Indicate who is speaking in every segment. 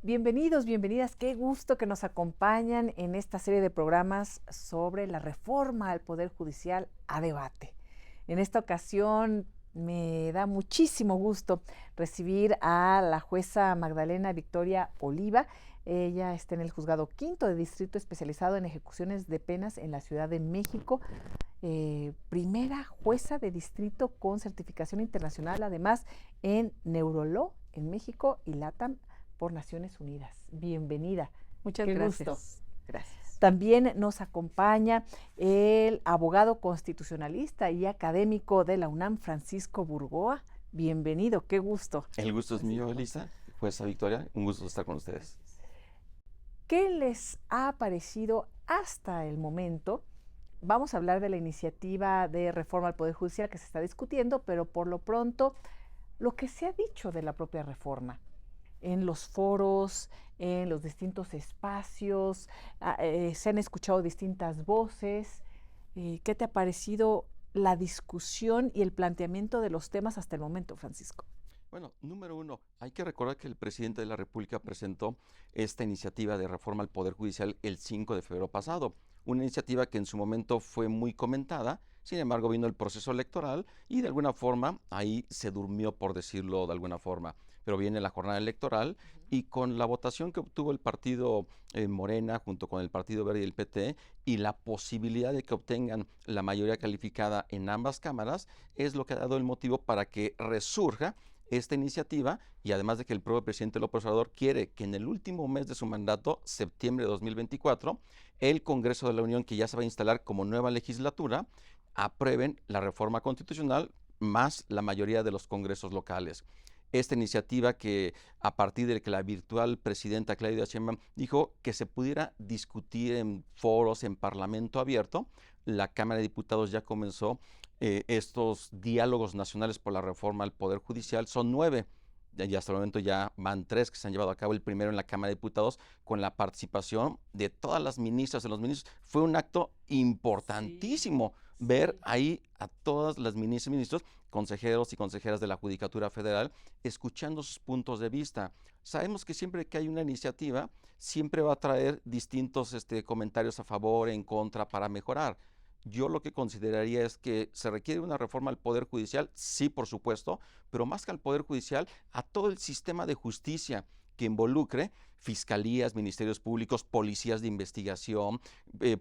Speaker 1: Bienvenidos, bienvenidas. Qué gusto que nos acompañan en esta serie de programas sobre la reforma al Poder Judicial a debate. En esta ocasión me da muchísimo gusto recibir a la jueza Magdalena Victoria Oliva. Ella está en el Juzgado Quinto de Distrito especializado en ejecuciones de penas en la Ciudad de México. Primera jueza de distrito con certificación internacional, además en Neurolaw en México y LATAM por Naciones Unidas. Bienvenida.
Speaker 2: Muchas
Speaker 1: Qué
Speaker 2: gracias.
Speaker 1: gusto.
Speaker 2: Gracias.
Speaker 1: También nos acompaña el abogado constitucionalista y académico de la UNAM, Francisco Burgoa. Bienvenido, qué gusto.
Speaker 3: El gusto es mío, Elisa. Jueza Victoria, un gusto estar con ustedes.
Speaker 1: ¿Qué les ha parecido hasta el momento? Vamos a hablar de la iniciativa de reforma al Poder Judicial que se está discutiendo, pero por lo pronto, lo que se ha dicho de la propia reforma en los foros, en los distintos espacios, se han escuchado distintas voces. ¿Qué te ha parecido la discusión y el planteamiento de los temas hasta el momento, Francisco?
Speaker 3: Bueno, número uno, hay que recordar que el presidente de la República presentó esta iniciativa de reforma al Poder Judicial el 5 de febrero pasado. Una iniciativa que en su momento fue muy comentada, sin embargo vino el proceso electoral y de alguna forma ahí se durmió, por decirlo de alguna forma. Pero viene la jornada electoral y con la votación que obtuvo el partido Morena junto con el Partido Verde y el PT y la posibilidad de que obtengan la mayoría calificada en ambas cámaras, es lo que ha dado el motivo para que resurja esta iniciativa y además de que el propio presidente López Obrador quiere que en el último mes de su mandato, septiembre de 2024, el Congreso de la Unión, que ya se va a instalar como nueva legislatura, aprueben la reforma constitucional más la mayoría de los congresos locales. Esta iniciativa que a partir de que la virtual presidenta Claudia Sheinbaum dijo que se pudiera discutir en foros, en parlamento abierto, la Cámara de Diputados ya comenzó estos diálogos nacionales por la reforma al Poder Judicial. Son 9 y hasta el momento ya van 3 que se han llevado a cabo. El primero en la Cámara de Diputados con la participación de todas las ministras y los ministros. Fue un acto importantísimo ver ahí a todas las ministras y ministros, consejeros y consejeras de la Judicatura Federal, escuchando sus puntos de vista. Sabemos que siempre que hay una iniciativa, siempre va a traer distintos comentarios a favor, en contra, para mejorar. Yo lo que consideraría es que se requiere una reforma al Poder Judicial, sí, por supuesto, pero más que al Poder Judicial, a todo el sistema de justicia que involucre fiscalías, ministerios públicos, policías de investigación,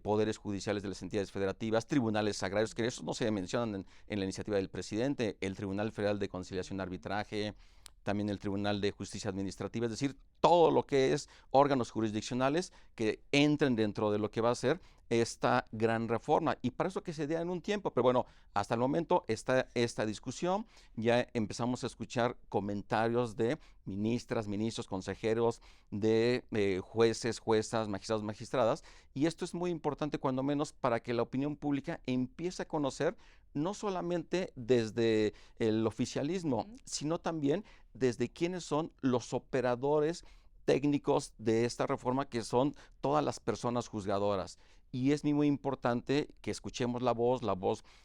Speaker 3: poderes judiciales de las entidades federativas, tribunales agrarios, que esos no se mencionan en la iniciativa del presidente, el Tribunal Federal de Conciliación y Arbitraje, también el Tribunal de Justicia Administrativa, es decir, todo lo que es órganos jurisdiccionales que entren dentro de lo que va a ser esta gran reforma. Y para eso que se dé en un tiempo, pero bueno, hasta el momento está esta discusión, ya empezamos a escuchar comentarios de ministras, ministros, consejeros, de jueces, juezas, magistrados, magistradas, y esto es muy importante cuando menos para que la opinión pública empiece a conocer no solamente desde el oficialismo, sino también desde quiénes son los operadores técnicos de esta reforma, que son todas las personas juzgadoras. Y es muy importante que escuchemos la voz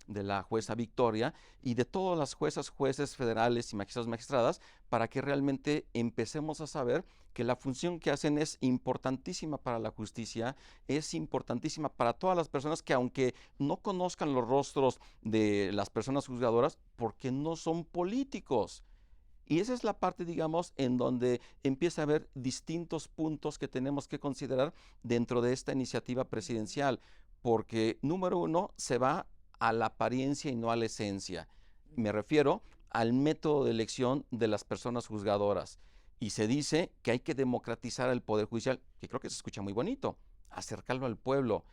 Speaker 3: de la jueza Victoria y de todas las juezas, jueces federales y magistrados, magistradas, para que realmente empecemos a saber que la función que hacen es importantísima para la justicia, es importantísima para todas las personas que aunque no conozcan los rostros de las personas juzgadoras, porque no son políticos. Y esa es la parte, digamos, en donde empieza a haber distintos puntos que tenemos que considerar dentro de esta iniciativa presidencial, porque número uno, se va a la apariencia y no a la esencia. Me refiero al método de elección de las personas juzgadoras. Y se dice que hay que democratizar el Poder Judicial, que creo que se escucha muy bonito, acercarlo al pueblo.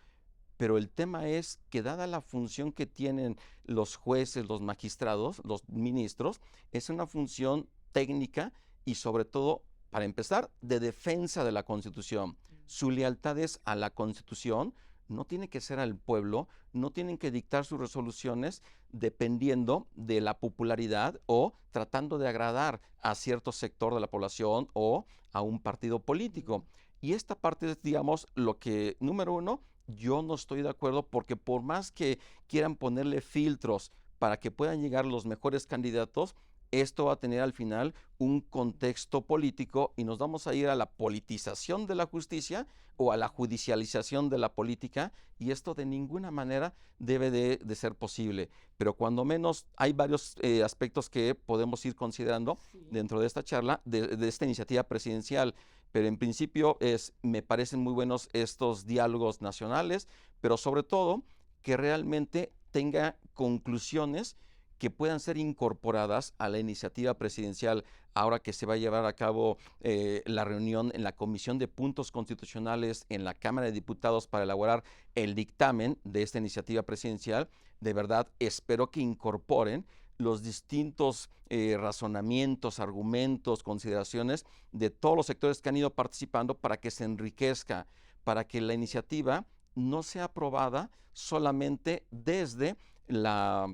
Speaker 3: Pero el tema es que dada la función que tienen los jueces, los magistrados, los ministros, es una función técnica y sobre todo, para empezar, de defensa de la Constitución. Su lealtad es a la Constitución, no tiene que ser al pueblo, no tienen que dictar sus resoluciones dependiendo de la popularidad o tratando de agradar a cierto sector de la población o a un partido político. Y esta parte es, digamos, lo que, número uno, yo no estoy de acuerdo, porque por más que quieran ponerle filtros para que puedan llegar los mejores candidatos, esto va a tener al final un contexto político y nos vamos a ir a la politización de la justicia o a la judicialización de la política, y esto de ninguna manera debe de ser posible. Pero cuando menos hay varios aspectos que podemos ir considerando dentro de esta charla, de esta iniciativa presidencial. Pero en principio me parecen muy buenos estos diálogos nacionales, pero sobre todo que realmente tenga conclusiones que puedan ser incorporadas a la iniciativa presidencial, ahora que se va a llevar a cabo la reunión en la Comisión de Puntos Constitucionales en la Cámara de Diputados para elaborar el dictamen de esta iniciativa presidencial. De verdad, espero que incorporen los distintos razonamientos, argumentos, consideraciones de todos los sectores que han ido participando para que se enriquezca, para que la iniciativa no sea aprobada solamente desde la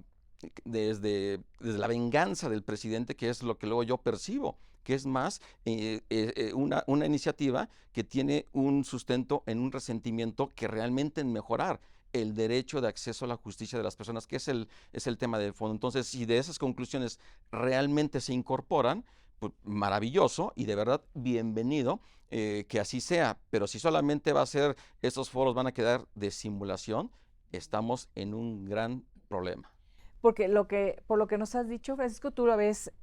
Speaker 3: venganza del presidente, que es lo que luego yo percibo, que es más una iniciativa que tiene un sustento en un resentimiento que realmente en mejorar el derecho de acceso a la justicia de las personas, que es el tema del fondo. Entonces, si de esas conclusiones realmente se incorporan, pues maravilloso, y de verdad bienvenido que así sea. Pero si solamente va a ser, estos foros van a quedar de simulación, estamos en un gran problema.
Speaker 1: Porque por lo que nos has dicho, Francisco, tú lo ves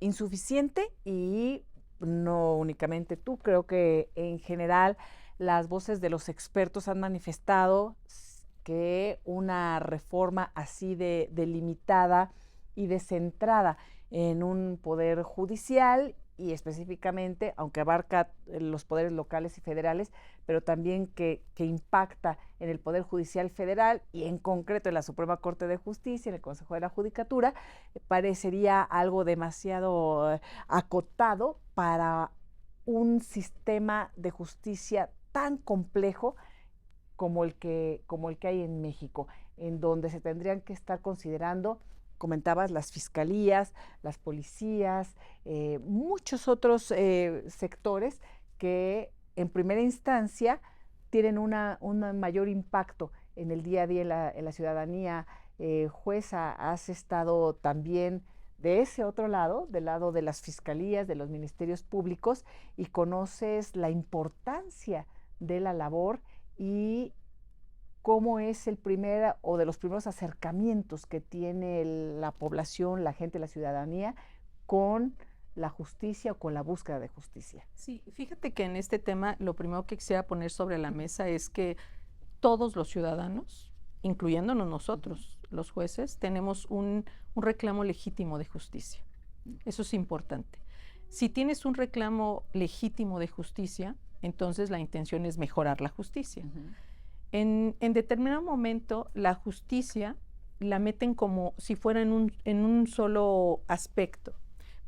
Speaker 1: insuficiente, y no únicamente tú, creo que en general las voces de los expertos han manifestado que una reforma así de limitada y descentrada en un poder judicial, y específicamente, aunque abarca los poderes locales y federales, pero también que impacta en el Poder Judicial Federal y en concreto en la Suprema Corte de Justicia, en el Consejo de la Judicatura, parecería algo demasiado acotado para un sistema de justicia tan complejo como el que hay en México, en donde se tendrían que estar considerando, comentabas, las fiscalías, las policías, muchos otros sectores que en primera instancia tienen un mayor impacto en el día a día en la ciudadanía. Jueza, has estado también de ese otro lado, del lado de las fiscalías, de los ministerios públicos, y conoces la importancia de la labor y cómo es el primer o de los primeros acercamientos que tiene la población, la gente, la ciudadanía con la justicia o con la búsqueda de justicia.
Speaker 2: Sí, fíjate que en este tema lo primero que quisiera poner sobre la mesa es que todos los ciudadanos, incluyéndonos nosotros, los jueces, tenemos un reclamo legítimo de justicia. Eso es importante. Si tienes un reclamo legítimo de justicia, entonces la intención es mejorar la justicia. En determinado momento, la justicia la meten como si fuera en un solo aspecto,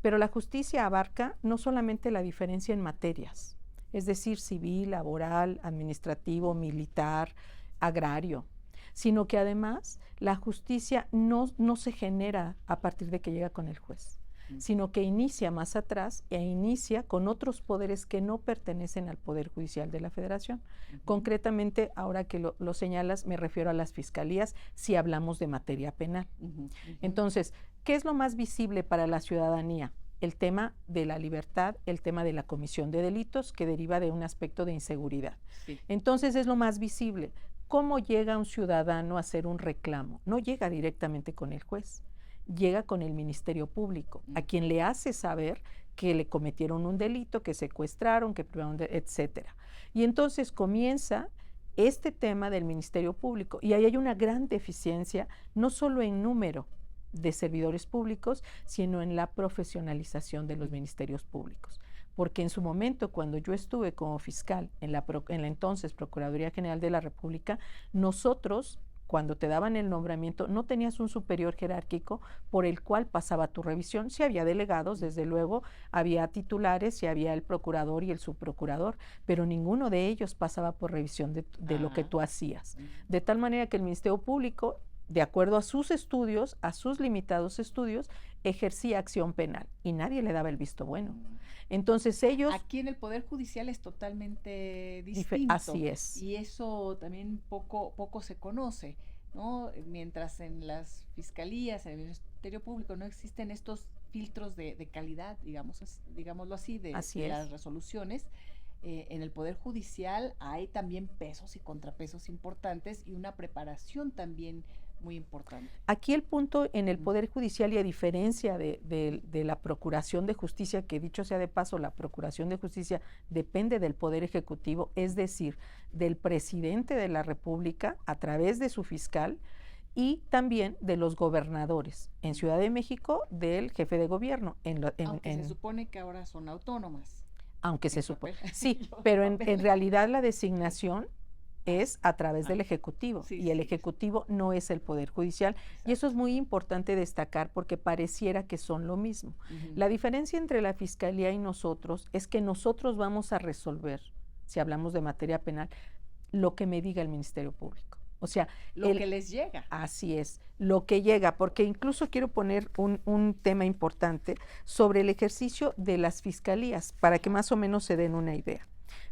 Speaker 2: pero la justicia abarca no solamente la diferencia en materias, es decir, civil, laboral, administrativo, militar, agrario, sino que además la justicia no se genera a partir de que llega con el juez, sino que inicia más atrás e inicia con otros poderes que no pertenecen al Poder Judicial de la Federación. Concretamente, ahora que lo señalas, me refiero a las fiscalías si hablamos de materia penal. Entonces, ¿qué es lo más visible para la ciudadanía? El tema de la libertad, el tema de la comisión de delitos, que deriva de un aspecto de inseguridad. Sí. Entonces, es lo más visible. ¿Cómo llega un ciudadano a hacer un reclamo? No llega directamente con el juez, llega con el Ministerio Público, a quien le hace saber que le cometieron un delito, que secuestraron, que privaron, etcétera. Y entonces comienza este tema del Ministerio Público, y ahí hay una gran deficiencia, no solo en número de servidores públicos, sino en la profesionalización de los ministerios públicos. Porque en su momento, cuando yo estuve como fiscal en la entonces Procuraduría General de la República, nosotros, cuando te daban el nombramiento, no tenías un superior jerárquico por el cual pasaba tu revisión. Sí había delegados, desde luego, había titulares, sí había el procurador y el subprocurador, pero ninguno de ellos pasaba por revisión de lo que tú hacías. De tal manera que el Ministerio Público, de acuerdo a sus estudios, a sus limitados estudios, ejercía acción penal y nadie le daba el visto bueno. Entonces ellos...
Speaker 1: Aquí en el Poder Judicial es totalmente distinto.
Speaker 2: Así es.
Speaker 1: Y eso también poco se conoce, ¿no? Mientras en las fiscalías, en el Ministerio Público no existen estos filtros de calidad, digámoslo así, de las resoluciones. En el Poder Judicial hay también pesos y contrapesos importantes y una preparación también muy importante.
Speaker 2: Aquí el punto en el Poder Judicial, y a diferencia de la Procuración de Justicia, que dicho sea de paso, la Procuración de Justicia depende del Poder Ejecutivo, es decir, del presidente de la República a través de su fiscal, y también de los gobernadores. En Ciudad de México, del jefe de gobierno.
Speaker 1: Aunque se supone que ahora son autónomas.
Speaker 2: Aunque se supone, sí, pero en realidad la designación es a través del Ejecutivo, y el Ejecutivo no es el Poder Judicial. Exacto. Y eso es muy importante destacar porque pareciera que son lo mismo. La diferencia entre la Fiscalía y nosotros es que nosotros vamos a resolver, si hablamos de materia penal, lo que me diga el Ministerio Público. O sea,
Speaker 1: lo que les llega.
Speaker 2: Así es, lo que llega, porque incluso quiero poner un tema importante sobre el ejercicio de las fiscalías, para que más o menos se den una idea.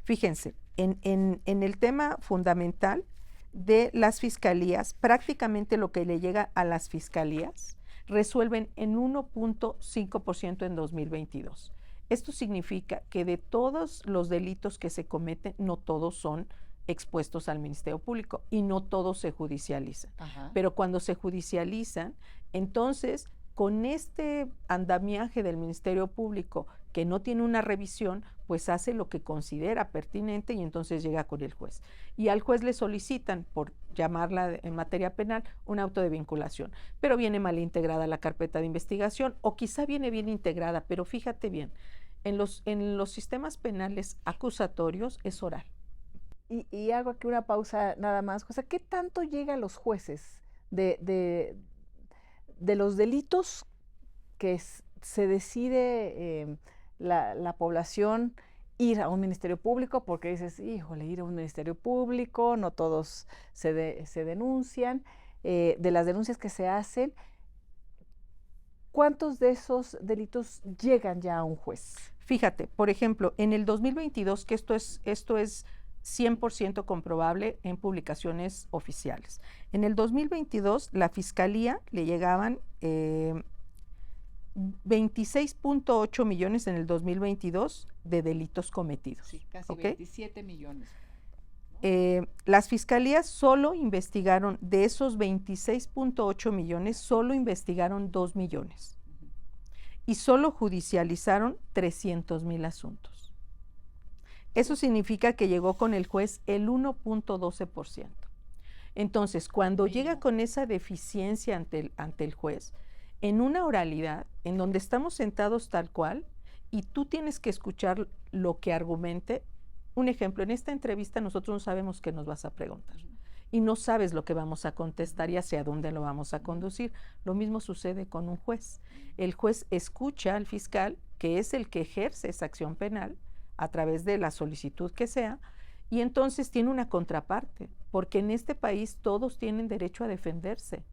Speaker 2: Fíjense, en el tema fundamental de las fiscalías, prácticamente lo que le llega a las fiscalías resuelven en 1.5% en 2022. Esto significa que de todos los delitos que se cometen, no todos son expuestos al Ministerio Público y no todos se judicializan. Pero cuando se judicializan, entonces con este andamiaje del Ministerio Público que no tiene una revisión, pues hace lo que considera pertinente y entonces llega con el juez. Y al juez le solicitan, por llamarla en materia penal, un auto de vinculación. Pero viene mal integrada la carpeta de investigación o quizá viene bien integrada, pero fíjate bien, en los sistemas penales acusatorios es oral.
Speaker 1: Y hago aquí una pausa nada más. O sea, ¿qué tanto llega a los jueces de los delitos que se decide la población ir a un ministerio público? Porque dices, híjole, ir a un ministerio público, no todos se denuncian. De las denuncias que se hacen, ¿cuántos de esos delitos llegan ya a un juez?
Speaker 2: Fíjate, por ejemplo, en el 2022, que esto es 100% comprobable en publicaciones oficiales. En el 2022, la Fiscalía le llegaban 26.8 millones en el 2022 de delitos cometidos.
Speaker 1: Sí, casi 27 millones.
Speaker 2: Las fiscalías solo investigaron, de esos 26.8 millones, solo investigaron 2 millones. Y solo judicializaron 300,000 asuntos. Eso significa que llegó con el juez el 1.12%. Entonces, cuando llega con esa deficiencia ante el juez, en una oralidad, en donde estamos sentados tal cual, y tú tienes que escuchar lo que argumente. Un ejemplo, en esta entrevista nosotros no sabemos qué nos vas a preguntar. Y no sabes lo que vamos a contestar y hacia dónde lo vamos a conducir. Lo mismo sucede con un juez. El juez escucha al fiscal, que es el que ejerce esa acción penal, a través de la solicitud que sea, y entonces tiene una contraparte, porque en este país todos tienen derecho a defenderse.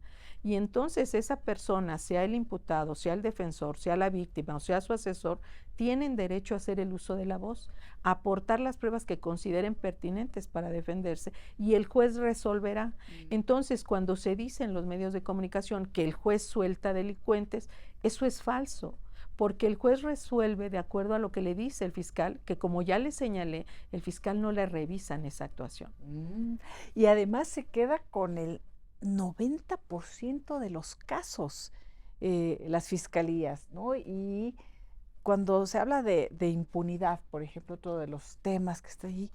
Speaker 2: Y entonces esa persona, sea el imputado, sea el defensor, sea la víctima o sea su asesor, tienen derecho a hacer el uso de la voz, a aportar las pruebas que consideren pertinentes para defenderse, y el juez resolverá. Entonces, cuando se dice en los medios de comunicación que el juez suelta delincuentes, eso es falso, porque el juez resuelve de acuerdo a lo que le dice el fiscal, que como ya le señalé, el fiscal no le revisa en esa actuación.
Speaker 1: Y además se queda con el 90% de los casos, las fiscalías, ¿no? Y cuando se habla de impunidad, por ejemplo, otro de los temas que está ahí,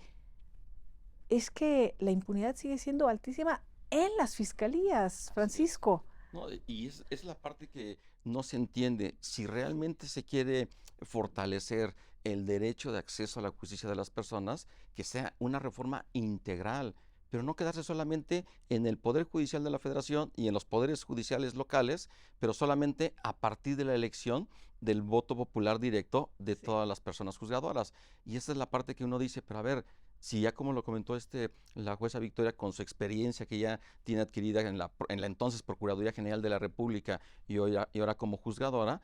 Speaker 1: es que la impunidad sigue siendo altísima en las fiscalías, Francisco.
Speaker 3: No, y es la parte que no se entiende. Si realmente se quiere fortalecer el derecho de acceso a la justicia de las personas, que sea una reforma integral, pero no quedarse solamente en el Poder Judicial de la Federación y en los poderes judiciales locales, pero solamente a partir de la elección del voto popular directo de todas las personas juzgadoras. Y esa es la parte que uno dice, pero a ver, si ya como lo comentó la jueza Victoria, con su experiencia que ya tiene adquirida en la entonces Procuraduría General de la República y ahora como juzgadora,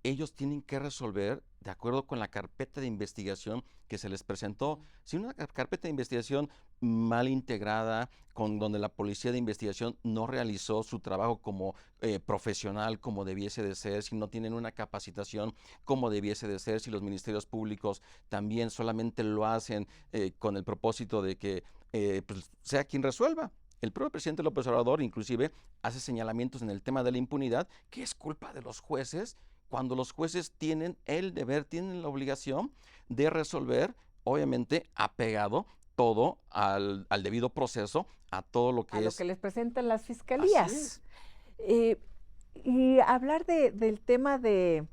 Speaker 3: ellos tienen que resolver de acuerdo con la carpeta de investigación que se les presentó. Si una carpeta de investigación mal integrada, donde la policía de investigación no realizó su trabajo como profesional como debiese de ser, si no tienen una capacitación como debiese de ser, si los ministerios públicos también solamente lo hacen con el propósito de que pues sea quien resuelva. El propio presidente López Obrador inclusive hace señalamientos en el tema de la impunidad, que es culpa de los jueces, cuando los jueces tienen el deber, tienen la obligación de resolver, obviamente apegado todo al debido proceso, a todo lo que
Speaker 1: a
Speaker 3: es.
Speaker 1: lo que les presentan las
Speaker 3: Así
Speaker 1: fiscalías.
Speaker 3: es.
Speaker 1: Y hablar del tema de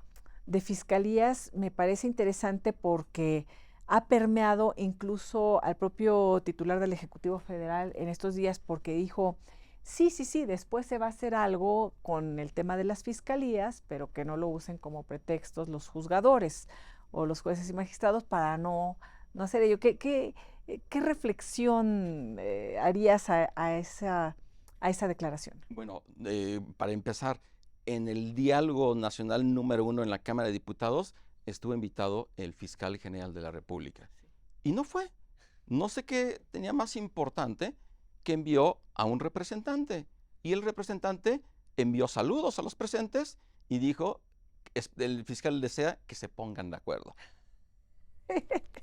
Speaker 1: fiscalías me parece interesante porque ha permeado incluso al propio titular del Ejecutivo Federal en estos días, porque dijo, sí, después se va a hacer algo con el tema de las fiscalías, pero que no lo usen como pretextos los juzgadores o los jueces y magistrados para no hacer ello. ¿Qué reflexión harías a esa declaración?
Speaker 3: Bueno, para empezar, en el diálogo nacional número 1 en la Cámara de Diputados estuvo invitado el fiscal general de la República. Y no fue. No sé qué tenía más importante que envió a un representante. Y el representante envió saludos a los presentes y dijo, el fiscal desea que se pongan de acuerdo.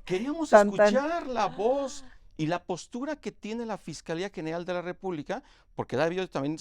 Speaker 3: Queríamos escuchar la voz y la postura que tiene la Fiscalía General de la República, porque ha habido también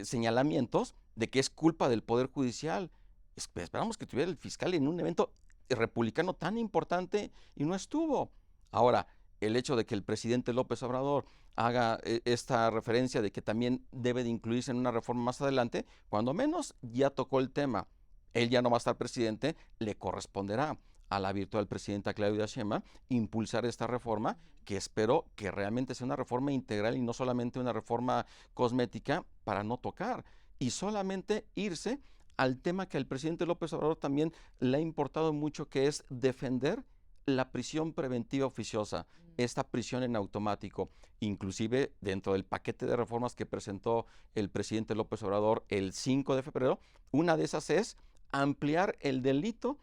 Speaker 3: señalamientos de que es culpa del Poder Judicial. Esperamos que tuviera el fiscal en un evento republicano tan importante y no estuvo. Ahora, el hecho de que el presidente López Obrador haga esta referencia de que también debe de incluirse en una reforma más adelante, cuando menos ya tocó el tema. Él ya no va a estar presidente, le corresponderá a la virtual presidenta Claudia Sheinbaum impulsar esta reforma, que espero que realmente sea una reforma integral y no solamente una reforma cosmética para no tocar y solamente irse al tema que al presidente López Obrador también le ha importado mucho, que es defender la prisión preventiva oficiosa, esta prisión en automático. Inclusive dentro del paquete de reformas que presentó el presidente López Obrador el 5 de febrero, una de esas es ampliar el delito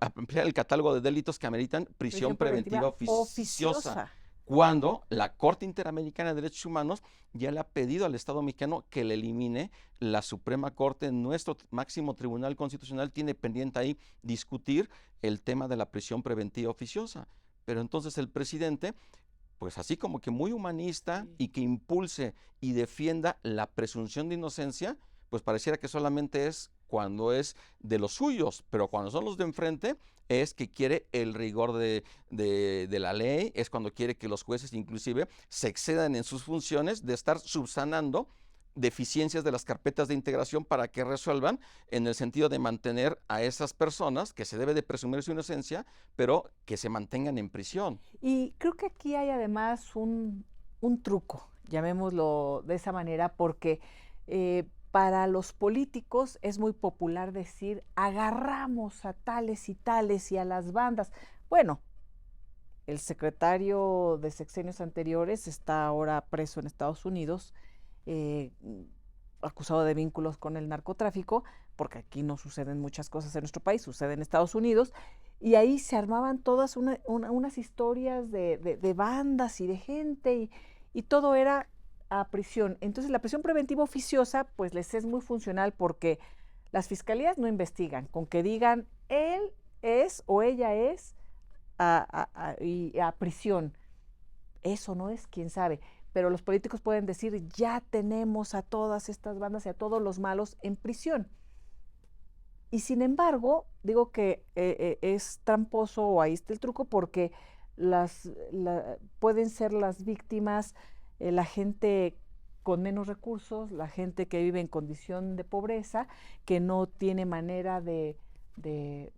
Speaker 3: ampliar el catálogo de delitos que ameritan prisión preventiva oficiosa, cuando la Corte Interamericana de Derechos Humanos ya le ha pedido al Estado mexicano que le elimine. La Suprema Corte, nuestro máximo tribunal constitucional, tiene pendiente ahí discutir el tema de la prisión preventiva oficiosa. Pero entonces el presidente, pues así como que muy humanista y que impulse y defienda la presunción de inocencia, pues pareciera que solamente es cuando es de los suyos, pero cuando son los de enfrente es que quiere el rigor de la ley, es cuando quiere que los jueces inclusive se excedan en sus funciones de estar subsanando deficiencias de las carpetas de integración para que resuelvan, en el sentido de mantener a esas personas que se debe de presumir su inocencia, pero que se mantengan en prisión.
Speaker 1: Y creo que aquí hay además un truco, llamémoslo de esa manera, porque para los políticos es muy popular decir, agarramos a tales y tales y a las bandas. Bueno, el secretario de sexenios anteriores está ahora preso en Estados Unidos, acusado de vínculos con el narcotráfico, porque aquí no suceden muchas cosas en nuestro país, sucede en Estados Unidos, y ahí se armaban todas unas historias de bandas y de gente, y todo era a prisión. Entonces la prisión preventiva oficiosa pues les es muy funcional, porque las fiscalías no investigan, con que digan él es o ella es a prisión. Eso no es, quién sabe, pero los políticos pueden decir ya tenemos a todas estas bandas y a todos los malos en prisión. Y sin embargo, digo que es tramposo, o ahí está el truco, porque pueden ser las víctimas la gente con menos recursos, la gente que vive en condición de pobreza, que no tiene manera de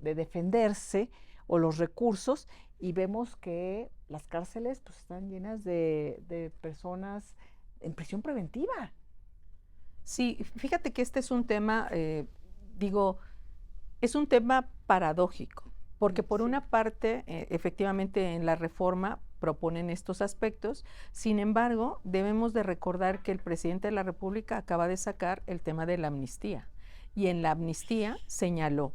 Speaker 1: defenderse, o los recursos, y vemos que las cárceles pues están llenas de personas en prisión preventiva.
Speaker 2: Sí, fíjate que este es un tema, es un tema paradójico, porque por una parte, efectivamente en la reforma proponen estos aspectos. Sin embargo, debemos de recordar que el presidente de la República acaba de sacar el tema de la amnistía, Y en la amnistía señaló,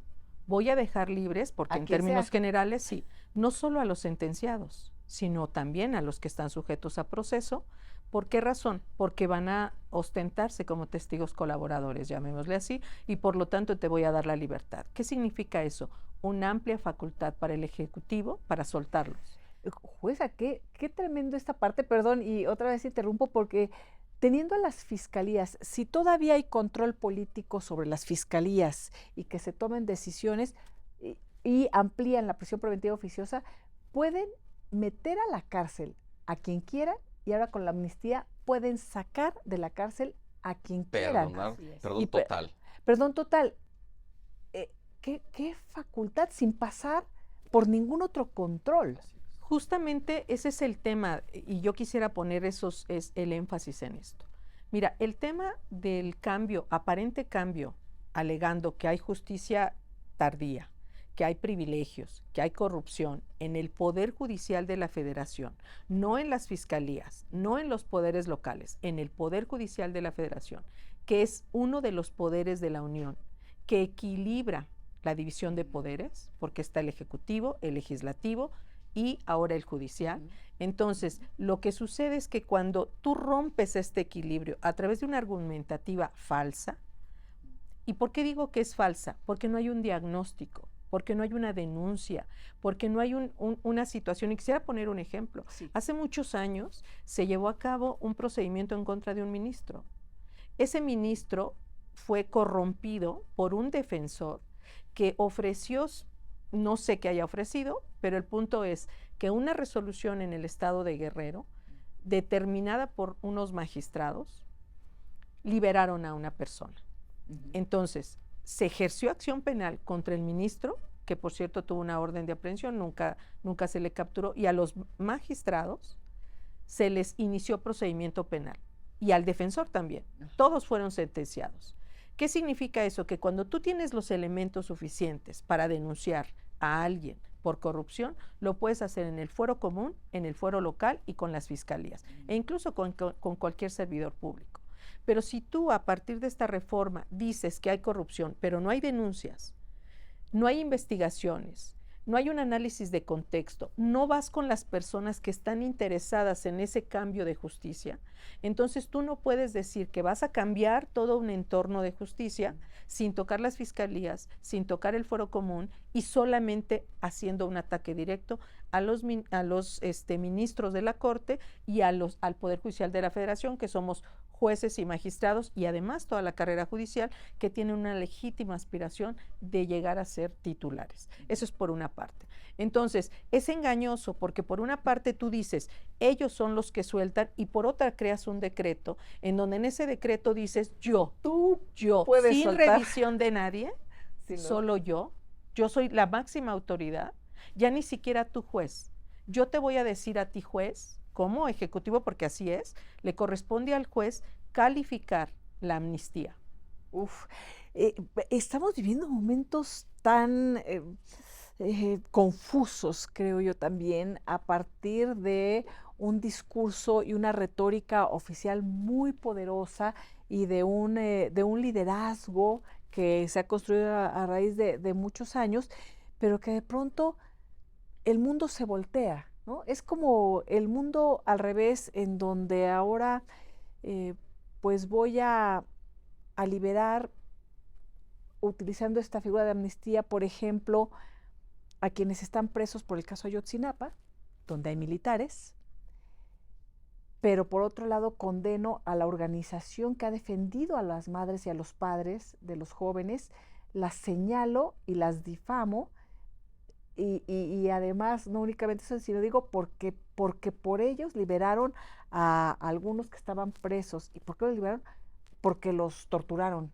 Speaker 2: voy a dejar libres, porque
Speaker 1: ¿A
Speaker 2: en
Speaker 1: quien
Speaker 2: términos
Speaker 1: sea?
Speaker 2: generales sí, no solo a los sentenciados, sino también a los que están sujetos a proceso. ¿Por qué razón? Porque van a ostentarse como testigos colaboradores, llamémosle así, y por lo tanto te voy a dar la libertad. ¿Qué significa eso? Una amplia facultad para el Ejecutivo para soltarlos.
Speaker 1: Jueza, qué tremendo esta parte, perdón, y otra vez interrumpo porque teniendo a las fiscalías, si todavía hay control político sobre las fiscalías y que se tomen decisiones y amplían la prisión preventiva oficiosa, pueden meter a la cárcel a quien quieran y ahora con la amnistía pueden sacar de la cárcel a quien quieran.
Speaker 3: Perdonar,
Speaker 1: Y
Speaker 3: perdón total.
Speaker 1: perdón total. ¿Qué facultad sin pasar por ningún otro control?
Speaker 2: Justamente ese es el tema, y yo quisiera poner el énfasis en esto. Mira, el tema del cambio, aparente cambio, alegando que hay justicia tardía, que hay privilegios, que hay corrupción en el Poder Judicial de la Federación, no en las fiscalías, no en los poderes locales, en el Poder Judicial de la Federación, que es uno de los poderes de la Unión, que equilibra la división de poderes, porque está el Ejecutivo, el Legislativo y ahora el Judicial. Entonces, lo que sucede es que cuando tú rompes este equilibrio a través de una argumentativa falsa, ¿y por qué digo que es falsa? Porque no hay un diagnóstico, porque no hay una denuncia, porque no hay una situación. Y quisiera poner un ejemplo.
Speaker 1: Sí.
Speaker 2: Hace muchos años se llevó a cabo un procedimiento en contra de un ministro. Ese ministro fue corrompido por un defensor que ofreció, no sé qué haya ofrecido, pero el punto es que una resolución en el estado de Guerrero, determinada por unos magistrados, liberaron a una persona. Entonces, se ejerció acción penal contra el ministro, que por cierto tuvo una orden de aprehensión, nunca se le capturó, y a los magistrados se les inició procedimiento penal, y al defensor también. Todos fueron sentenciados. ¿Qué significa eso? Que cuando tú tienes los elementos suficientes para denunciar a alguien por corrupción, lo puedes hacer en el fuero común, en el fuero local y con las fiscalías, e incluso con cualquier servidor público. Pero si tú a partir de esta reforma dices que hay corrupción, pero no hay denuncias, no hay investigaciones, no hay un análisis de contexto, no vas con las personas que están interesadas en ese cambio de justicia, entonces tú no puedes decir que vas a cambiar todo un entorno de justicia sin tocar las fiscalías, sin tocar el foro común y solamente haciendo un ataque directo a los ministros de la Corte y al Poder Judicial de la Federación, que somos jueces y magistrados, y además toda la carrera judicial que tiene una legítima aspiración de llegar a ser titulares. Eso es por una parte. Entonces, es engañoso porque por una parte tú dices, ellos son los que sueltan, y por otra creas un decreto en donde en ese decreto dices, yo,
Speaker 1: puedes
Speaker 2: sin
Speaker 1: soltar.
Speaker 2: revisión de nadie,
Speaker 1: Sí, ¿no?
Speaker 2: solo yo soy la máxima autoridad, ya ni siquiera tú juez. Yo te voy a decir a ti juez, como ejecutivo, porque así es, le corresponde al juez calificar la amnistía.
Speaker 1: Estamos viviendo momentos tan confusos, creo yo también, a partir de un discurso y una retórica oficial muy poderosa y de un liderazgo que se ha construido a raíz de muchos años, pero que de pronto el mundo se voltea, ¿no? Es como el mundo al revés, en donde ahora pues voy a liberar, utilizando esta figura de amnistía, por ejemplo, a quienes están presos por el caso Ayotzinapa, donde hay militares, pero por otro lado condeno a la organización que ha defendido a las madres y a los padres de los jóvenes, las señalo y las difamo, y además no únicamente eso, sino digo porque por ellos liberaron a algunos que estaban presos. ¿Y por qué los liberaron? Porque los torturaron.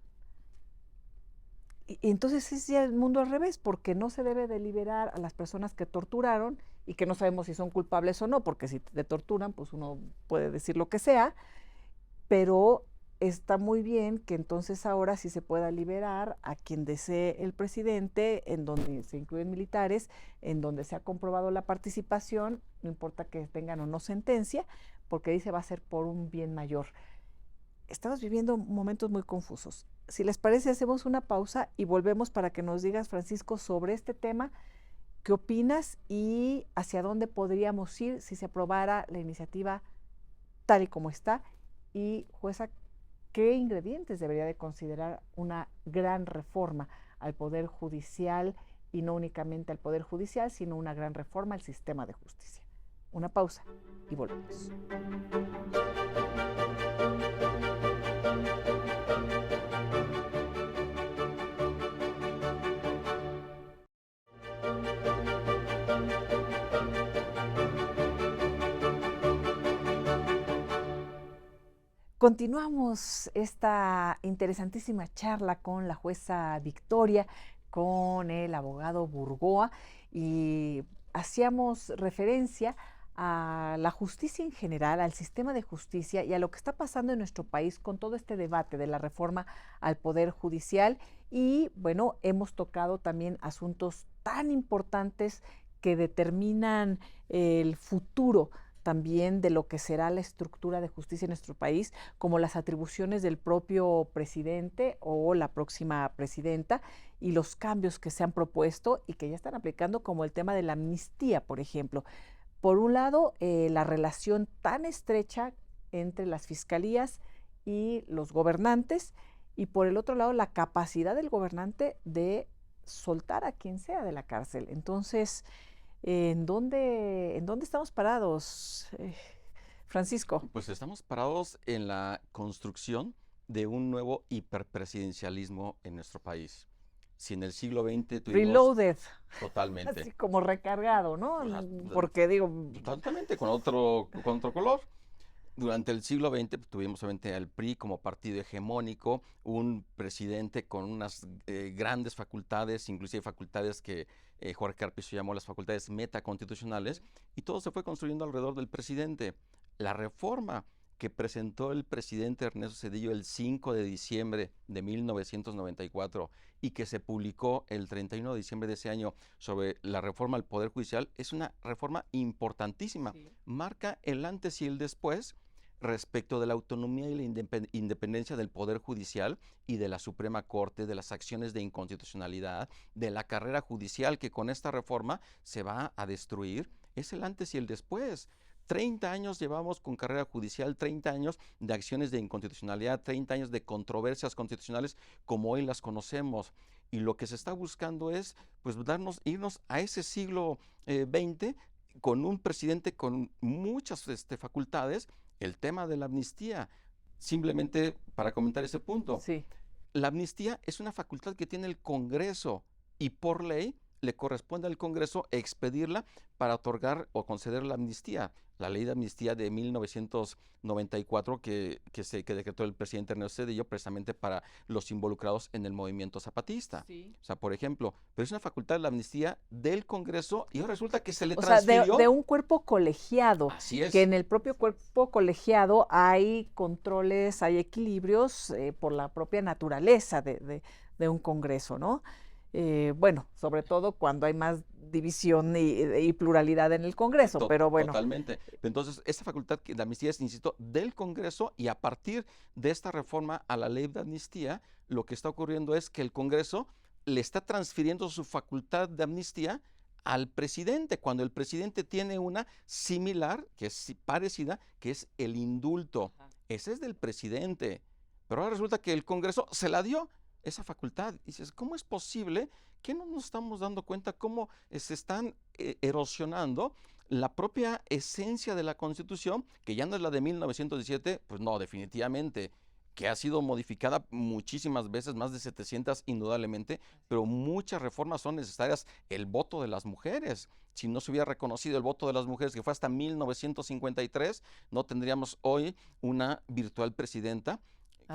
Speaker 1: Y entonces es ya el mundo al revés, porque no se debe de liberar a las personas que torturaron y que no sabemos si son culpables o no, porque si te torturan, pues uno puede decir lo que sea, pero está muy bien que entonces ahora sí se pueda liberar a quien desee el presidente, en donde se incluyen militares, en donde se ha comprobado la participación, no importa que tengan o no sentencia, porque dice va a ser por un bien mayor. Estamos viviendo momentos muy confusos. si les parece, hacemos una pausa y volvemos para que nos digas, Francisco, sobre este tema. ¿Qué opinas y hacia dónde podríamos ir si se aprobara la iniciativa tal y como está? Y, jueza, ¿qué ingredientes debería de considerar una gran reforma al Poder Judicial, y no únicamente al Poder Judicial, sino una gran reforma al sistema de justicia? Una pausa y volvemos. Continuamos esta interesantísima charla con la jueza Victoria, con el abogado Burgoa, y hacíamos referencia a la justicia en general, al sistema de justicia y a lo que está pasando en nuestro país con todo este debate de la reforma al Poder Judicial. Y bueno, hemos tocado también asuntos tan importantes que determinan el futuro también de lo que será la estructura de justicia en nuestro país, como las atribuciones del propio presidente o la próxima presidenta y los cambios que se han propuesto y que ya están aplicando, como el tema de la amnistía, por ejemplo. Por un lado, la relación tan estrecha entre las fiscalías y los gobernantes, y por el otro lado, la capacidad del gobernante de soltar a quien sea de la cárcel. Entonces, ¿en dónde estamos parados, Francisco?
Speaker 3: Pues estamos parados en la construcción de un nuevo hiperpresidencialismo en nuestro país. Si en el siglo XX tuvimos...
Speaker 1: Reloaded.
Speaker 3: Totalmente.
Speaker 1: Así como recargado, ¿no?
Speaker 3: Pues,
Speaker 1: Porque digo...
Speaker 3: Totalmente, con otro color. Durante el siglo XX pues, tuvimos obviamente al PRI como partido hegemónico, un presidente con unas grandes facultades, inclusive facultades que Jorge Carpizo llamó las facultades metaconstitucionales, y todo se fue construyendo alrededor del presidente. La reforma que presentó el presidente Ernesto Zedillo el 5 de diciembre de 1994 y que se publicó el 31 de diciembre de ese año sobre la reforma al Poder Judicial es una reforma importantísima. Sí. Marca el antes y el después respecto de la autonomía y la independencia del Poder Judicial y de la Suprema Corte, de las acciones de inconstitucionalidad, de la carrera judicial que con esta reforma se va a destruir. Es el antes y el después. 30 años llevamos con carrera judicial, 30 años de acciones de inconstitucionalidad, 30 años de controversias constitucionales como hoy las conocemos. Y lo que se está buscando es pues irnos a ese siglo XX con un presidente con muchas facultades. El tema de la amnistía, simplemente para comentar ese punto.
Speaker 1: Sí.
Speaker 3: La amnistía es una facultad que tiene el Congreso y por ley le corresponde al Congreso expedirla para otorgar o conceder la amnistía. La ley de amnistía de 1994 que decretó el presidente Ernesto Zedillo precisamente para los involucrados en el movimiento zapatista. Sí. O sea, por ejemplo, pero es una facultad de la amnistía del Congreso y ahora resulta que se le transfirió.
Speaker 1: Sea, de un cuerpo colegiado.
Speaker 3: Así es.
Speaker 1: Que en el propio cuerpo colegiado hay controles, hay equilibrios por la propia naturaleza de un Congreso, ¿no? Bueno, sobre todo cuando hay más división y pluralidad en el Congreso, pero bueno.
Speaker 3: Totalmente. Entonces, esta facultad de amnistía es, insisto, del Congreso, y a partir de esta reforma a la ley de amnistía, lo que está ocurriendo es que el Congreso le está transfiriendo su facultad de amnistía al presidente, cuando el presidente tiene una similar, que es parecida, que es el indulto. Ajá. Ese es del presidente, pero ahora resulta que el Congreso se la dio esa facultad. Y dices, ¿cómo es posible que no nos estamos dando cuenta cómo se están erosionando la propia esencia de la Constitución, que ya no es la de 1917? Pues no, definitivamente, que ha sido modificada muchísimas veces, más de 700 indudablemente, pero muchas reformas son necesarias. El voto de las mujeres, si no se hubiera reconocido el voto de las mujeres, que fue hasta 1953, no tendríamos hoy una virtual presidenta,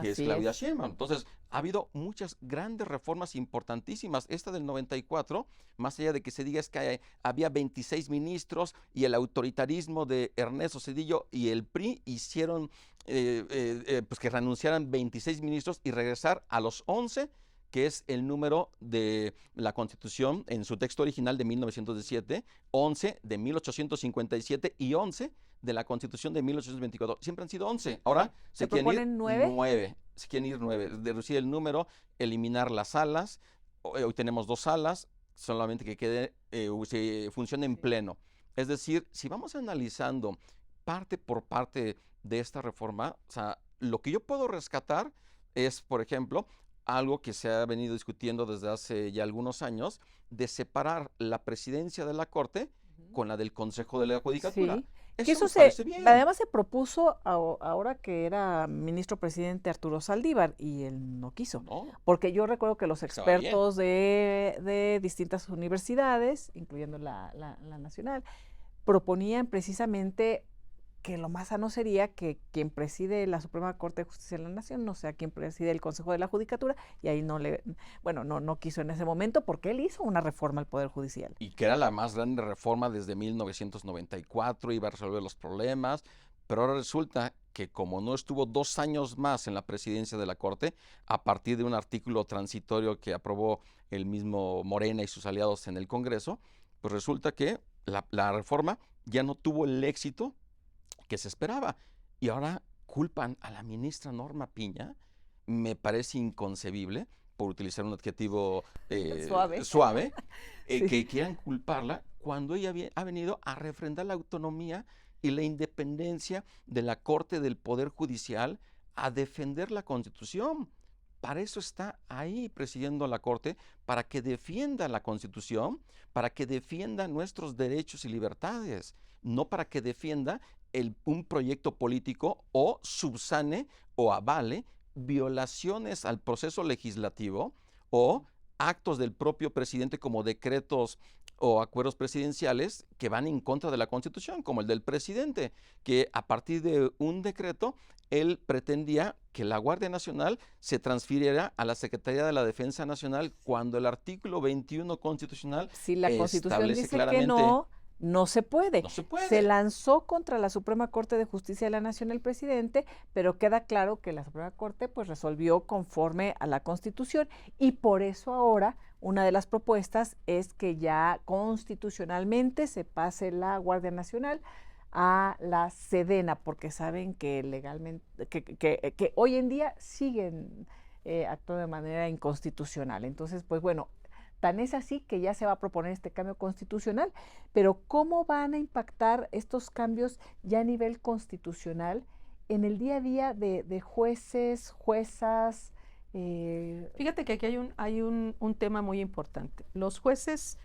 Speaker 3: que es Claudia Sheinbaum. Entonces, ha habido muchas grandes reformas importantísimas. Esta del 94, más allá de que se diga es que había 26 ministros y el autoritarismo de Ernesto Zedillo y el PRI hicieron pues que renunciaran 26 ministros y regresar a los 11, que es el número de la Constitución en su texto original de 1917, 11 de 1857 y 11 de la Constitución de 1824. Siempre han sido 11. Ahora se
Speaker 1: proponen 9.
Speaker 3: si quieren ir 9, de reducir el número, eliminar las salas. Hoy tenemos 2 salas, solamente que quede, se funcione en pleno. Es decir, si vamos analizando parte por parte de esta reforma, o sea, lo que yo puedo rescatar es, por ejemplo, algo que se ha venido discutiendo desde hace ya algunos años, de separar la presidencia de la Corte con la del Consejo de la Judicatura.
Speaker 1: Sí, que
Speaker 3: Eso
Speaker 1: eso
Speaker 3: me parece bien.
Speaker 1: además se propuso ahora que era ministro presidente Arturo Saldívar y él no quiso,
Speaker 3: No,
Speaker 1: porque yo recuerdo que los
Speaker 3: estaba bien.
Speaker 1: expertos de distintas universidades, incluyendo la nacional, proponían precisamente que lo más sano sería que quien preside la Suprema Corte de Justicia de la Nación no sea quien preside el Consejo de la Judicatura, y ahí no quiso en ese momento porque él hizo una reforma al Poder Judicial.
Speaker 3: Y que era la más grande reforma desde 1994, iba a resolver los problemas, pero ahora resulta que como no estuvo 2 años más en la presidencia de la Corte, a partir de un artículo transitorio que aprobó el mismo Morena y sus aliados en el Congreso, pues resulta que la reforma ya no tuvo el éxito que se esperaba. Y ahora culpan a la ministra Norma Piña, me parece inconcebible, por utilizar un adjetivo suave,
Speaker 1: Sí.
Speaker 3: que quieran culparla cuando ella ha venido a refrendar la autonomía y la independencia de la Corte, del Poder Judicial, a defender la Constitución. Para eso está ahí presidiendo la Corte, para que defienda la Constitución, para que defienda nuestros derechos y libertades, no para que defienda un proyecto político o subsane o avale violaciones al proceso legislativo o actos del propio presidente como decretos o acuerdos presidenciales que van en contra de la Constitución, como el del presidente, que a partir de un decreto él pretendía que la Guardia Nacional se transfiriera a la Secretaría de la Defensa Nacional cuando el artículo 21 constitucional
Speaker 1: Si la Constitución
Speaker 3: establece
Speaker 1: dice
Speaker 3: claramente
Speaker 1: que no se puede.
Speaker 3: no se puede.
Speaker 1: Se lanzó contra la Suprema Corte de Justicia de la Nación el presidente, pero queda claro que la Suprema Corte pues resolvió conforme a la Constitución, y por eso ahora una de las propuestas es que ya constitucionalmente se pase la Guardia Nacional a la Sedena, porque saben que legalmente, que hoy en día siguen actuando de manera inconstitucional. Entonces, pues bueno, tan es así que ya se va a proponer este cambio constitucional, pero ¿cómo van a impactar estos cambios ya a nivel constitucional en el día a día de jueces, juezas?
Speaker 2: Fíjate que aquí hay un tema muy importante. Los jueces,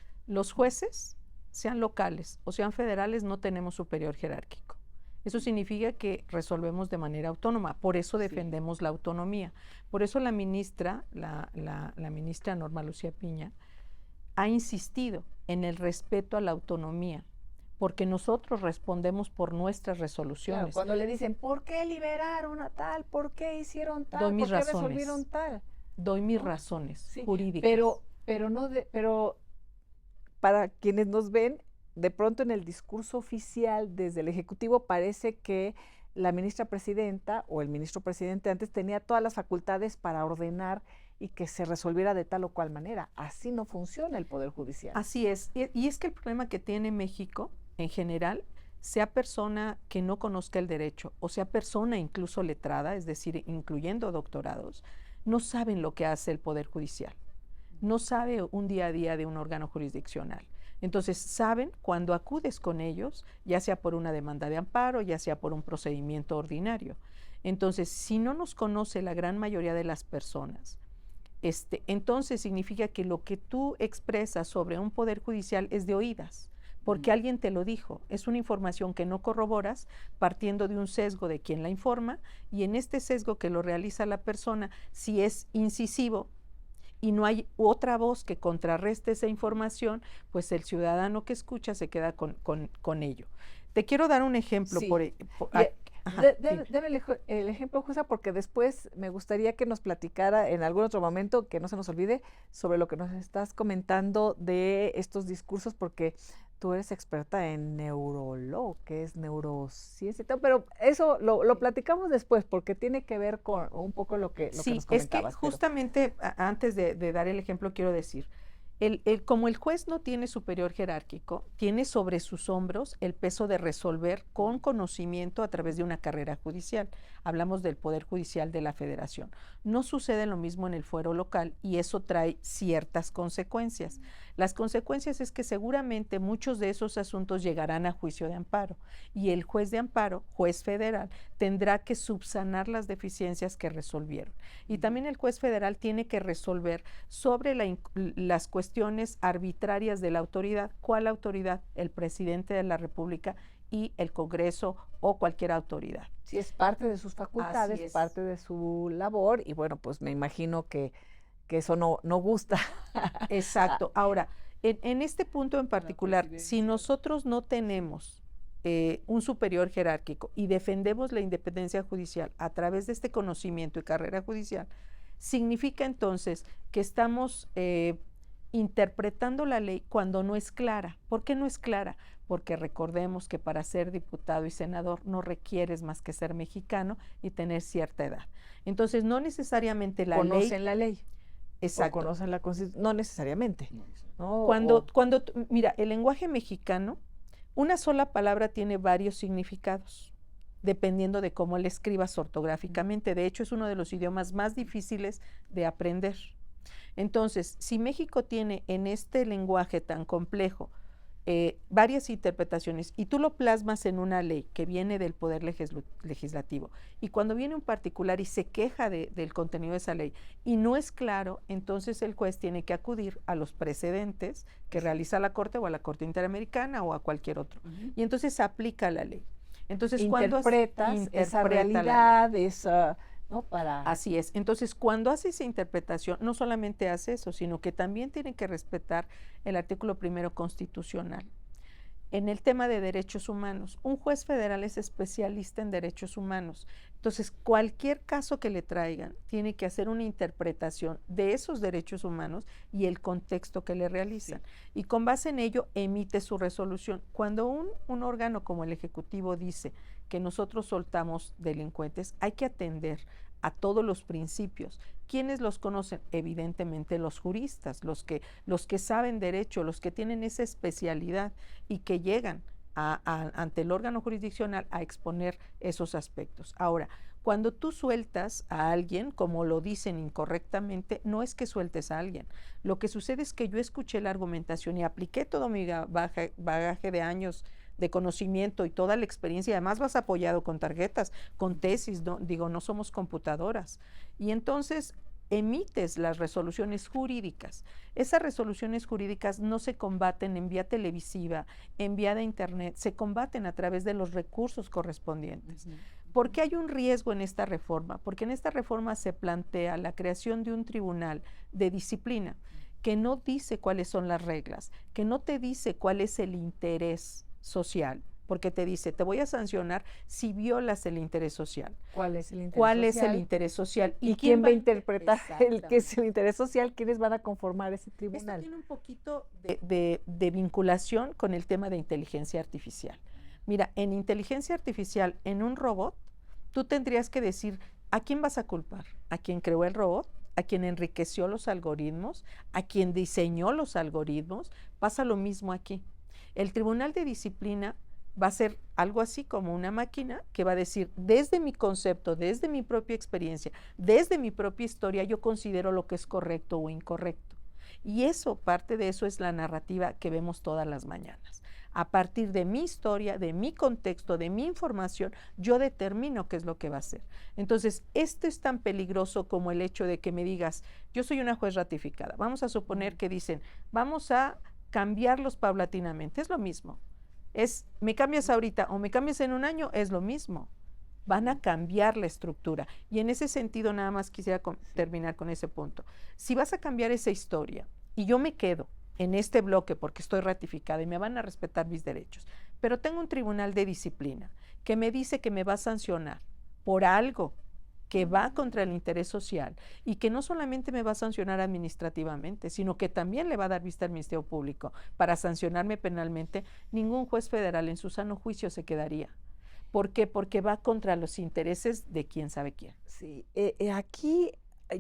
Speaker 2: sean locales o sean federales, no tenemos superior jerárquico. Eso significa que resolvemos de manera autónoma, por eso defendemos la autonomía. Por eso la ministra Norma Lucía Piña ha insistido en el respeto a la autonomía, porque nosotros respondemos por nuestras resoluciones.
Speaker 1: Claro, cuando le dicen, ¿por qué liberaron a tal? ¿Por qué hicieron tal?
Speaker 2: Doy mis
Speaker 1: ¿Por qué
Speaker 2: razones.
Speaker 1: resolvieron tal?
Speaker 2: Doy mis
Speaker 1: ¿no?
Speaker 2: razones
Speaker 1: Sí,
Speaker 2: jurídicas.
Speaker 1: pero para quienes nos ven, de pronto en el discurso oficial desde el Ejecutivo parece que la ministra presidenta o el ministro presidente antes tenía todas las facultades para ordenar y que se resolviera de tal o cual manera. Así no funciona el Poder Judicial.
Speaker 2: Así es. Y es que el problema que tiene México en general, sea persona que no conozca el derecho o sea persona incluso letrada, es decir, incluyendo doctorados, no saben lo que hace el Poder Judicial. No sabe un día a día de un órgano jurisdiccional. Entonces, saben cuando acudes con ellos, ya sea por una demanda de amparo, ya sea por un procedimiento ordinario. Entonces, si no nos conoce la gran mayoría de las personas, entonces significa que lo que tú expresas sobre un poder judicial es de oídas, porque alguien te lo dijo. Es una información que no corroboras partiendo de un sesgo de quien la informa, y en este sesgo que lo realiza la persona, si es incisivo, y no hay otra voz que contrarreste esa información, pues el ciudadano que escucha se queda con ello. Te quiero dar un ejemplo.
Speaker 1: Sí. Deme el ejemplo, jueza, porque después me gustaría que nos platicara en algún otro momento, que no se nos olvide, sobre lo que nos estás comentando de estos discursos, porque tú eres experta en neurolog, que es neurociencia y todo, pero eso lo platicamos después, porque tiene que ver con un poco lo que nos comentabas.
Speaker 2: Sí, es que justamente antes de dar el ejemplo quiero decir, Como el juez no tiene superior jerárquico, tiene sobre sus hombros el peso de resolver con conocimiento a través de una carrera judicial. Hablamos del Poder Judicial de la Federación. No sucede lo mismo en el fuero local y eso trae ciertas consecuencias. Las consecuencias es que seguramente muchos de esos asuntos llegarán a juicio de amparo y el juez de amparo, juez federal, tendrá que subsanar las deficiencias que resolvieron. Y también el juez federal tiene que resolver sobre las cuestiones arbitrarias de la autoridad. ¿Cuál autoridad? El presidente de la República y el Congreso o cualquier autoridad.
Speaker 1: Sí, es parte de sus facultades, parte de su labor y bueno, pues me imagino que eso no gusta.
Speaker 2: Exacto. Ahora, en este punto en particular, si nosotros no tenemos un superior jerárquico y defendemos la independencia judicial a través de este conocimiento y carrera judicial, significa entonces que estamos interpretando la ley cuando no es clara. ¿Por qué no es clara? Porque recordemos que para ser diputado y senador no requieres más que ser mexicano y tener cierta edad. Entonces, no necesariamente la ley...
Speaker 1: Conocen la ley.
Speaker 2: Exacto.
Speaker 1: O conocen la Constitución. No necesariamente. No,
Speaker 2: mira, el lenguaje mexicano, una sola palabra tiene varios significados, dependiendo de cómo la escribas ortográficamente. De hecho, es uno de los idiomas más difíciles de aprender. Entonces, si México tiene en este lenguaje tan complejo varias interpretaciones y tú lo plasmas en una ley que viene del Poder Legislativo y cuando viene un particular y se queja del contenido de esa ley y no es claro, entonces el juez tiene que acudir a los precedentes que realiza la Corte o a la Corte Interamericana o a cualquier otro. Y entonces aplica la ley. Entonces,
Speaker 1: interpretas esa realidad, esa... ¿no?
Speaker 2: Así es. Entonces, cuando hace esa interpretación, no solamente hace eso, sino que también tiene que respetar el artículo 1 constitucional. En el tema de derechos humanos, un juez federal es especialista en derechos humanos. Entonces, cualquier caso que le traigan, tiene que hacer una interpretación de esos derechos humanos y el contexto que le realizan. Sí. Y con base en ello, emite su resolución. Cuando un órgano como el Ejecutivo dice que nosotros soltamos delincuentes, hay que atender a todos los principios. ¿Quiénes los conocen? Evidentemente los juristas, los que saben derecho, los que tienen esa especialidad y que llegan ante el órgano jurisdiccional a exponer esos aspectos. Ahora, cuando tú sueltas a alguien, como lo dicen incorrectamente, no es que sueltes a alguien. Lo que sucede es que yo escuché la argumentación y apliqué todo mi bagaje de años de conocimiento y toda la experiencia, y además vas apoyado con tarjetas, con tesis, no somos computadoras. Y entonces emites las resoluciones jurídicas. Esas resoluciones jurídicas no se combaten en vía televisiva, en vía de internet, se combaten a través de los recursos correspondientes. ¿Por qué hay un riesgo en esta reforma? Porque en esta reforma se plantea la creación de un tribunal de disciplina que no dice cuáles son las reglas, que no te dice cuál es el interés social, porque te dice, te voy a sancionar si violas el interés social.
Speaker 1: ¿Cuál es el interés social?
Speaker 2: ¿Cuál es el interés social?
Speaker 1: ¿Y quién va a interpretar el que es el interés social? ¿Quiénes van a conformar ese tribunal?
Speaker 2: Esto tiene un poquito de vinculación con el tema de inteligencia artificial. Mira, en inteligencia artificial, en un robot, tú tendrías que decir, ¿a quién vas a culpar? ¿A quien creó el robot? ¿A quien enriqueció los algoritmos? ¿A quien diseñó los algoritmos? Pasa lo mismo aquí. El Tribunal de Disciplina va a ser algo así como una máquina que va a decir, desde mi concepto, desde mi propia experiencia, desde mi propia historia, yo considero lo que es correcto o incorrecto. Y eso, parte de eso es la narrativa que vemos todas las mañanas. A partir de mi historia, de mi contexto, de mi información, yo determino qué es lo que va a hacer. Entonces, esto es tan peligroso como el hecho de que me digas, yo soy una juez ratificada. Vamos a suponer que dicen, vamos a cambiarlos paulatinamente, es lo mismo. Me cambias ahorita o me cambias en un año, es lo mismo. Van a cambiar la estructura. Y en ese sentido, nada más quisiera terminar con ese punto. Si vas a cambiar esa historia y yo me quedo en este bloque porque estoy ratificada y me van a respetar mis derechos, pero tengo un tribunal de disciplina que me dice que me va a sancionar por algo que va contra el interés social y que no solamente me va a sancionar administrativamente, sino que también le va a dar vista al Ministerio Público para sancionarme penalmente, ningún juez federal en su sano juicio se quedaría. ¿Por qué? Porque va contra los intereses de quién sabe quién.
Speaker 1: Sí, aquí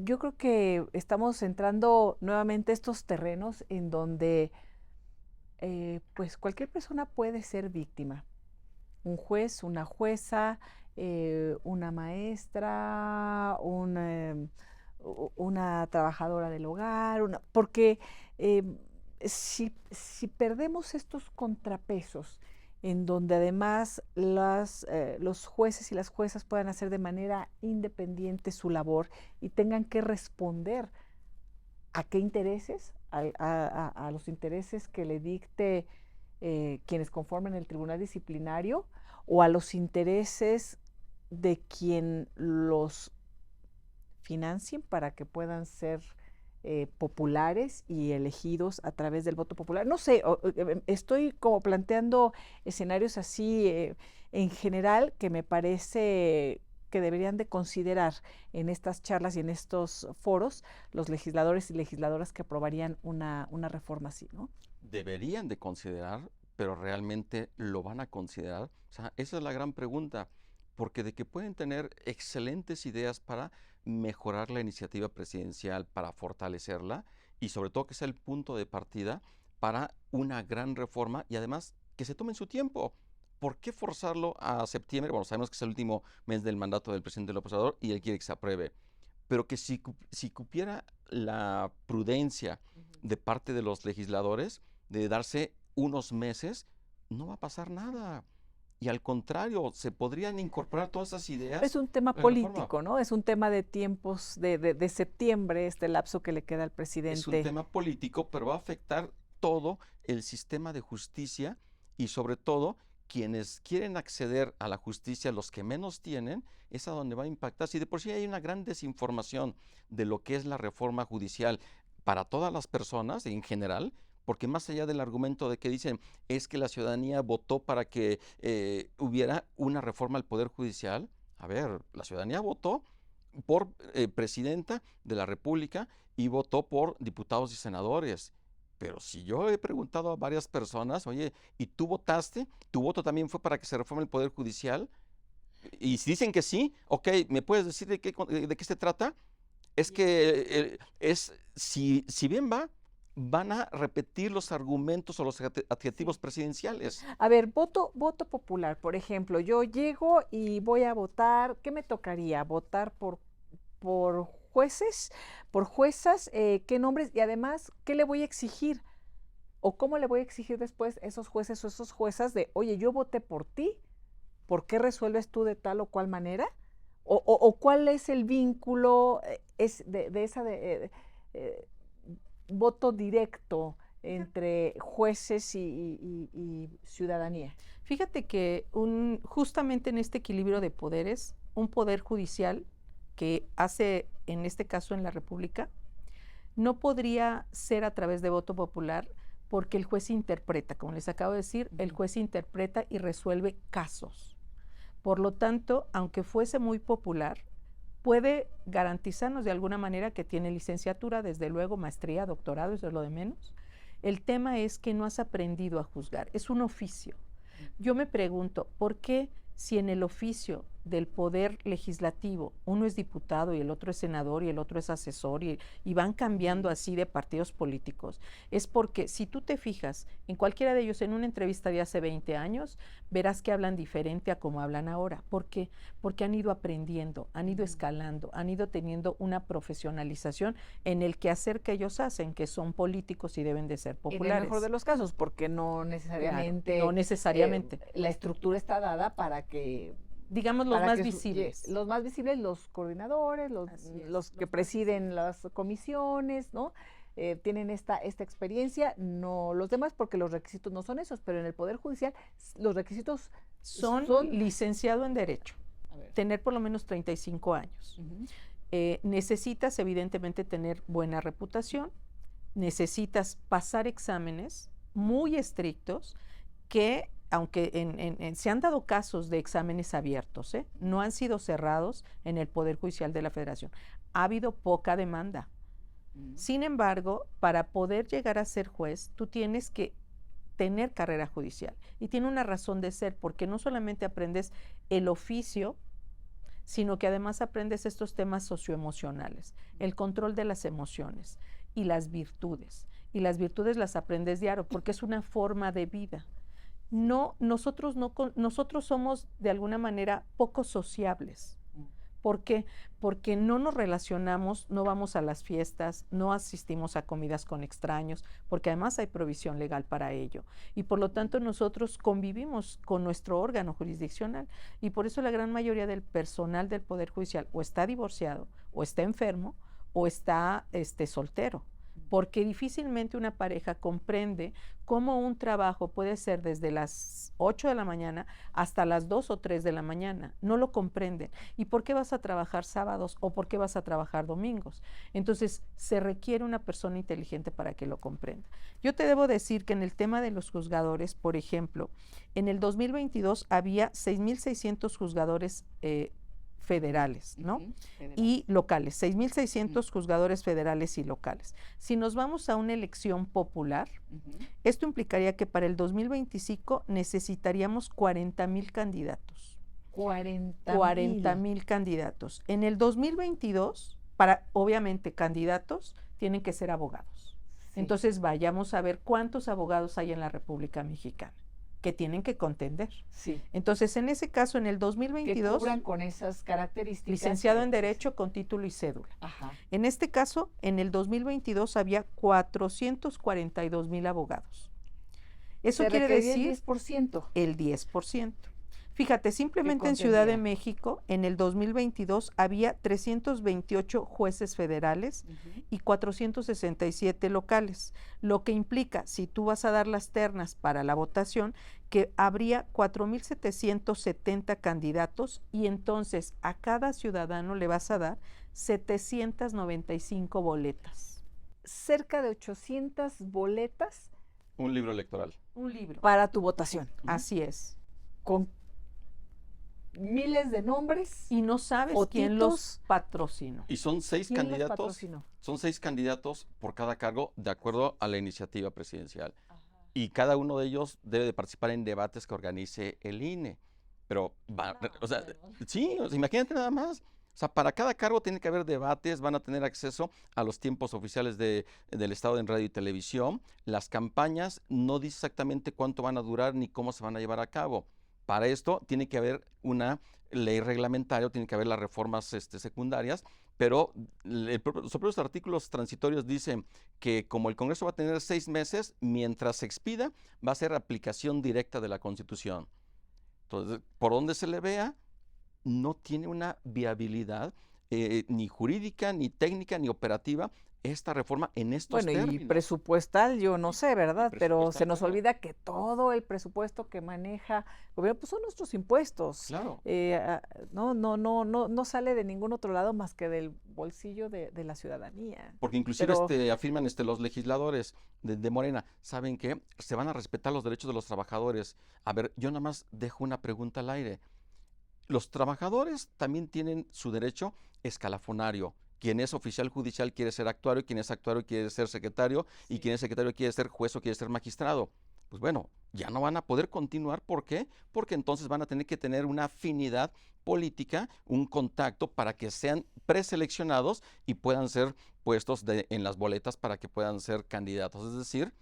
Speaker 1: yo creo que estamos entrando nuevamente a estos terrenos en donde pues cualquier persona puede ser víctima. Un juez, una jueza, una maestra, una trabajadora del hogar, porque eh, si perdemos estos contrapesos, en donde además los jueces y las juezas puedan hacer de manera independiente su labor y tengan que responder a qué intereses, a los intereses que le dicte quienes conforman el tribunal disciplinario o a los intereses de quien los financien para que puedan ser populares y elegidos a través del voto popular. No sé, estoy como planteando escenarios así en general que me parece que deberían de considerar en estas charlas y en estos foros los legisladores y legisladoras que aprobarían una reforma así, ¿no?
Speaker 3: Deberían de considerar, pero realmente lo van a considerar. O sea, esa es la gran pregunta, porque de que pueden tener excelentes ideas para mejorar la iniciativa presidencial, para fortalecerla y sobre todo que sea el punto de partida para una gran reforma y además que se tomen su tiempo. ¿Por qué forzarlo a septiembre? Bueno, sabemos que es el último mes del mandato del presidente López Obrador y él quiere que se apruebe, pero que si cupiera la prudencia de parte de los legisladores de darse unos meses, no va a pasar nada. Y al contrario, se podrían incorporar todas esas ideas.
Speaker 1: Es un tema político, ¿no? Es un tema de tiempos de septiembre, este lapso que le queda al presidente.
Speaker 3: Es un tema político, pero va a afectar todo el sistema de justicia y sobre todo quienes quieren acceder a la justicia, los que menos tienen, es a donde va a impactar. Si de por sí hay una gran desinformación de lo que es la reforma judicial para todas las personas en general, porque más allá del argumento de que dicen es que la ciudadanía votó para que hubiera una reforma al Poder Judicial, a ver, la ciudadanía votó por presidenta de la República y votó por diputados y senadores. Pero si yo he preguntado a varias personas, oye, ¿y tú votaste? ¿Tu voto también fue para que se reforme el Poder Judicial? Y si dicen que sí, ok, ¿me puedes decir de qué se trata? Es que si bien van a repetir los argumentos o los adjetivos presidenciales.
Speaker 1: A ver, voto popular, por ejemplo, yo llego y voy a votar, ¿qué me tocaría? ¿Votar por jueces, por juezas? ¿Qué nombres? Y además, ¿qué le voy a exigir? ¿O cómo le voy a exigir después a esos jueces o esas juezas de, oye, yo voté por ti, ¿por qué resuelves tú de tal o cual manera? ¿O cuál es el vínculo voto directo entre jueces y ciudadanía?
Speaker 2: Fíjate que justamente en este equilibrio de poderes, un poder judicial que hace, en este caso en la República, no podría ser a través de voto popular porque el juez interpreta, como les acabo de decir, el juez interpreta y resuelve casos. Por lo tanto, aunque fuese muy popular, puede garantizarnos de alguna manera que tiene licenciatura, desde luego maestría, doctorado, eso es lo de menos. El tema es que no has aprendido a juzgar, es un oficio. Yo me pregunto, ¿por qué si en el oficio del poder legislativo uno es diputado y el otro es senador y el otro es asesor y van cambiando así de partidos políticos? Es porque si tú te fijas en cualquiera de ellos en una entrevista de hace 20 años, verás que hablan diferente a como hablan ahora. ¿Por qué? Porque han ido aprendiendo, han ido escalando, han ido teniendo una profesionalización en el quehacer que ellos hacen, que son políticos y deben de ser populares.
Speaker 1: En el mejor de los casos, porque no necesariamente,
Speaker 2: claro, no necesariamente.
Speaker 1: La estructura está dada para que,
Speaker 2: digamos, los más visibles.
Speaker 1: Los más visibles, los coordinadores, los que presiden las comisiones, ¿no? Tienen esta experiencia, no los demás, porque los requisitos no son esos, pero en el Poder Judicial los requisitos
Speaker 2: son licenciado en Derecho, tener por lo menos 35 años. Necesitas evidentemente tener buena reputación, necesitas pasar exámenes muy estrictos que, aunque se han dado casos de exámenes abiertos, no han sido cerrados en el Poder Judicial de la Federación. Ha habido poca demanda. Sin embargo, para poder llegar a ser juez, tú tienes que tener carrera judicial. Y tiene una razón de ser, porque no solamente aprendes el oficio, sino que además aprendes estos temas socioemocionales, el control de las emociones y las virtudes. Y las virtudes las aprendes diario porque es una forma de vida. Nosotros somos de alguna manera poco sociables. ¿Por qué? Porque no nos relacionamos, no vamos a las fiestas, no asistimos a comidas con extraños, porque además hay provisión legal para ello. Y por lo tanto nosotros convivimos con nuestro órgano jurisdiccional y por eso la gran mayoría del personal del Poder Judicial o está divorciado, o está enfermo, o está soltero. Porque difícilmente una pareja comprende cómo un trabajo puede ser desde las 8 de la mañana hasta las 2 o 3 de la mañana. No lo comprenden. ¿Y por qué vas a trabajar sábados o por qué vas a trabajar domingos? Entonces, se requiere una persona inteligente para que lo comprenda. Yo te debo decir que en el tema de los juzgadores, por ejemplo, en el 2022 había 6,600 juzgadores federales, ¿no? Y locales, 6,600 juzgadores federales y locales. Si nos vamos a una elección popular, esto implicaría que para el 2025 necesitaríamos 40,000 candidatos. 40,000 candidatos. En el 2022, obviamente, candidatos tienen que ser abogados. Sí. Entonces, vayamos a ver cuántos abogados hay en la República Mexicana que tienen que contender.
Speaker 1: Sí.
Speaker 2: Entonces, en ese caso, en el 2022...
Speaker 1: Que cubran con esas características.
Speaker 2: Licenciado en Derecho con título y cédula. Ajá. En este caso, en el 2022 había 442,000 abogados. Eso quiere decir...
Speaker 1: el 10%.
Speaker 2: El 10%. Fíjate, simplemente en Ciudad de México, en el 2022 había 328 jueces federales y 467 locales, lo que implica, si tú vas a dar las ternas para la votación, que habría 4,770 candidatos y entonces a cada ciudadano le vas a dar 795 boletas.
Speaker 1: Cerca de 800 boletas.
Speaker 3: Un libro electoral.
Speaker 2: Un libro.
Speaker 1: Para tu votación.
Speaker 2: Así es.
Speaker 1: Con miles de nombres.
Speaker 2: Y no sabes quién los patrocinó.
Speaker 3: Y son 6 candidatos. Son 6 candidatos por cada cargo de acuerdo a la iniciativa presidencial. Ajá. Y cada uno de ellos debe de participar en debates que organice el INE. Pero, sí, imagínate nada más. O sea, para cada cargo tiene que haber debates, van a tener acceso a los tiempos oficiales del Estado en radio y televisión. Las campañas no dice exactamente cuánto van a durar ni cómo se van a llevar a cabo. Para esto tiene que haber una ley reglamentaria, tiene que haber las reformas secundarias, pero los propios artículos transitorios dicen que como el Congreso va a tener 6 meses, mientras se expida, va a ser aplicación directa de la Constitución. Entonces, por donde se le vea, no tiene una viabilidad ni jurídica, ni técnica, ni operativa esta reforma en estos términos.
Speaker 1: Y presupuestal, yo no sé, ¿verdad? Pero se nos olvida que todo el presupuesto que maneja el gobierno pues son nuestros impuestos.
Speaker 3: Claro.
Speaker 1: No sale de ningún otro lado más que del bolsillo de la ciudadanía.
Speaker 3: Porque inclusive afirman los legisladores de Morena, ¿saben qué? Se van a respetar los derechos de los trabajadores. A ver, yo nada más dejo una pregunta al aire. Los trabajadores también tienen su derecho escalafonario. Quien es oficial judicial quiere ser actuario, quien es actuario quiere ser secretario, y quien es secretario quiere ser juez o quiere ser magistrado. Pues bueno, ya no van a poder continuar. ¿Por qué? Porque entonces van a tener que tener una afinidad política, un contacto para que sean preseleccionados y puedan ser puestos en las boletas para que puedan ser candidatos. Es decir,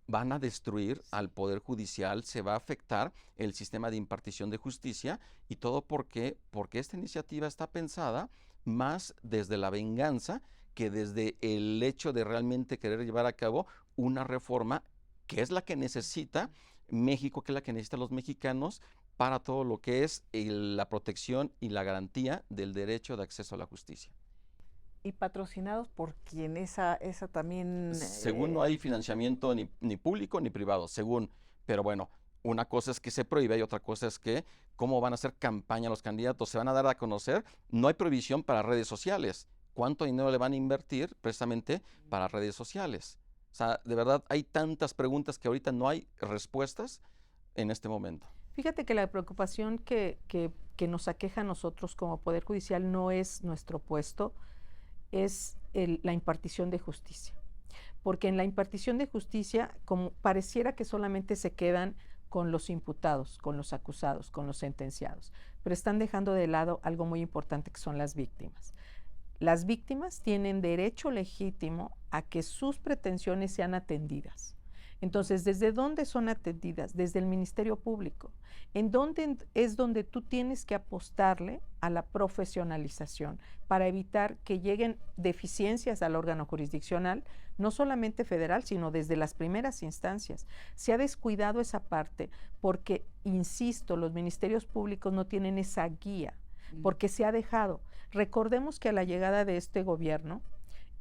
Speaker 3: van a destruir al Poder Judicial, se va a afectar el sistema de impartición de justicia y todo porque esta iniciativa está pensada más desde la venganza que desde el hecho de realmente querer llevar a cabo una reforma que es la que necesita México, que es la que necesitan los mexicanos para todo lo que es la protección y la garantía del derecho de acceso a la justicia.
Speaker 1: Y patrocinados por quien esa también...
Speaker 3: Según no hay financiamiento ni público ni privado, según, pero bueno, una cosa es que se prohíbe y otra cosa es que cómo van a hacer campaña los candidatos, se van a dar a conocer, no hay prohibición para redes sociales, ¿cuánto dinero le van a invertir precisamente para redes sociales? O sea, de verdad hay tantas preguntas que ahorita no hay respuestas en este momento.
Speaker 2: Fíjate que la preocupación que nos aqueja a nosotros como Poder Judicial no es nuestro puesto, es la impartición de justicia. Porque en la impartición de justicia, como pareciera que solamente se quedan con los imputados, con los acusados, con los sentenciados, pero están dejando de lado algo muy importante que son las víctimas. Las víctimas tienen derecho legítimo a que sus pretensiones sean atendidas. Entonces, ¿desde dónde son atendidas? Desde el Ministerio Público. ¿En dónde es donde tú tienes que apostarle a la profesionalización para evitar que lleguen deficiencias al órgano jurisdiccional, no solamente federal, sino desde las primeras instancias? Se ha descuidado esa parte porque, insisto, los ministerios públicos no tienen esa guía, porque se ha dejado. Recordemos que a la llegada de este gobierno,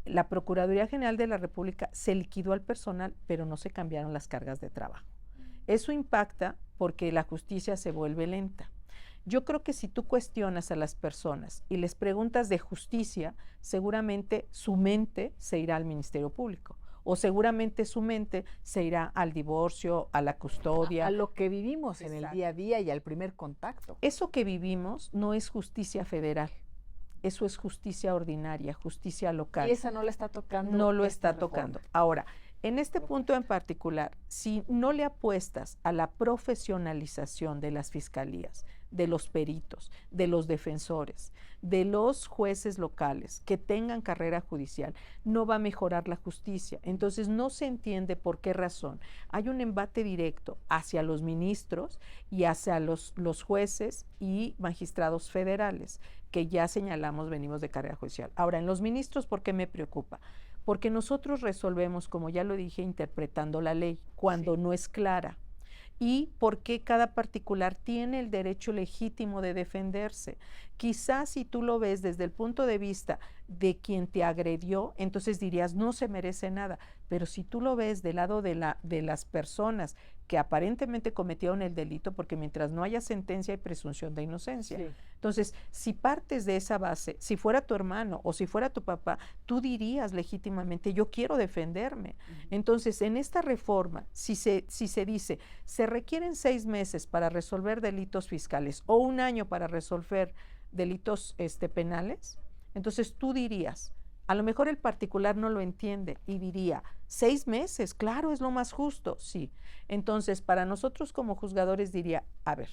Speaker 2: la Procuraduría General de la República se liquidó al personal, pero no se cambiaron las cargas de trabajo. Eso impacta porque la justicia se vuelve lenta. Yo creo que si tú cuestionas a las personas y les preguntas de justicia, seguramente su mente se irá al Ministerio Público o seguramente su mente se irá al divorcio, a la custodia.
Speaker 1: A lo que vivimos en el día a día y al primer contacto.
Speaker 2: Eso que vivimos no es justicia federal. Eso es justicia ordinaria, justicia local.
Speaker 1: Y esa no la está tocando.
Speaker 2: No lo está tocando. Ahora, en este punto en particular, si no le apuestas a la profesionalización de las fiscalías, de los peritos, de los defensores, de los jueces locales que tengan carrera judicial, no va a mejorar la justicia. Entonces no se entiende por qué razón. Hay un embate directo hacia los ministros y hacia los jueces y magistrados federales, que ya señalamos venimos de carrera judicial. Ahora, en los ministros, ¿por qué me preocupa? Porque nosotros resolvemos, como ya lo dije, interpretando la ley cuando no es clara. Y porque cada particular tiene el derecho legítimo de defenderse. Quizás si tú lo ves desde el punto de vista de quien te agredió, entonces dirías no se merece nada. Pero si tú lo ves del lado de las personas que aparentemente cometieron el delito, porque mientras no haya sentencia hay presunción de inocencia. Sí. Entonces, si partes de esa base, si fuera tu hermano o si fuera tu papá, tú dirías legítimamente, yo quiero defenderme. Entonces, en esta reforma, si se dice, se requieren 6 meses para resolver delitos fiscales o 1 año para resolver delitos penales, entonces tú dirías, a lo mejor el particular no lo entiende y diría, 6 meses, claro, es lo más justo, sí. Entonces, para nosotros como juzgadores diría, a ver,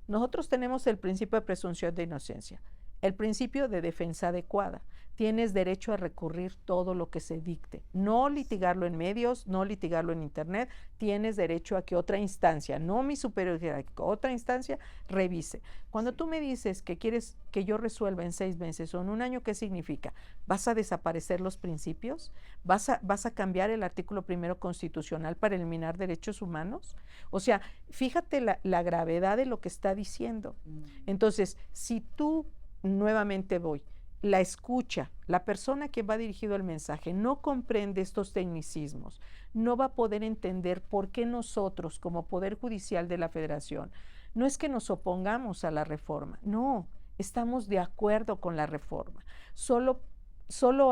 Speaker 2: nosotros tenemos el principio de presunción de inocencia, el principio de defensa adecuada. Tienes derecho a recurrir todo lo que se dicte, no litigarlo en medios, no litigarlo en internet, tienes derecho a que otra instancia, no mi superior jerárquico, otra instancia revise. Cuando tú me dices que quieres que yo resuelva en 6 meses o en 1 año, ¿qué significa? ¿Vas a desaparecer los principios? ¿Vas a cambiar el artículo 1 constitucional para eliminar derechos humanos? O sea, fíjate la gravedad de lo que está diciendo. Entonces, si tú, nuevamente voy, la escucha, la persona que va dirigido el mensaje no comprende estos tecnicismos, no va a poder entender por qué nosotros como Poder Judicial de la Federación, no es que nos opongamos a la reforma, no, estamos de acuerdo con la reforma, solo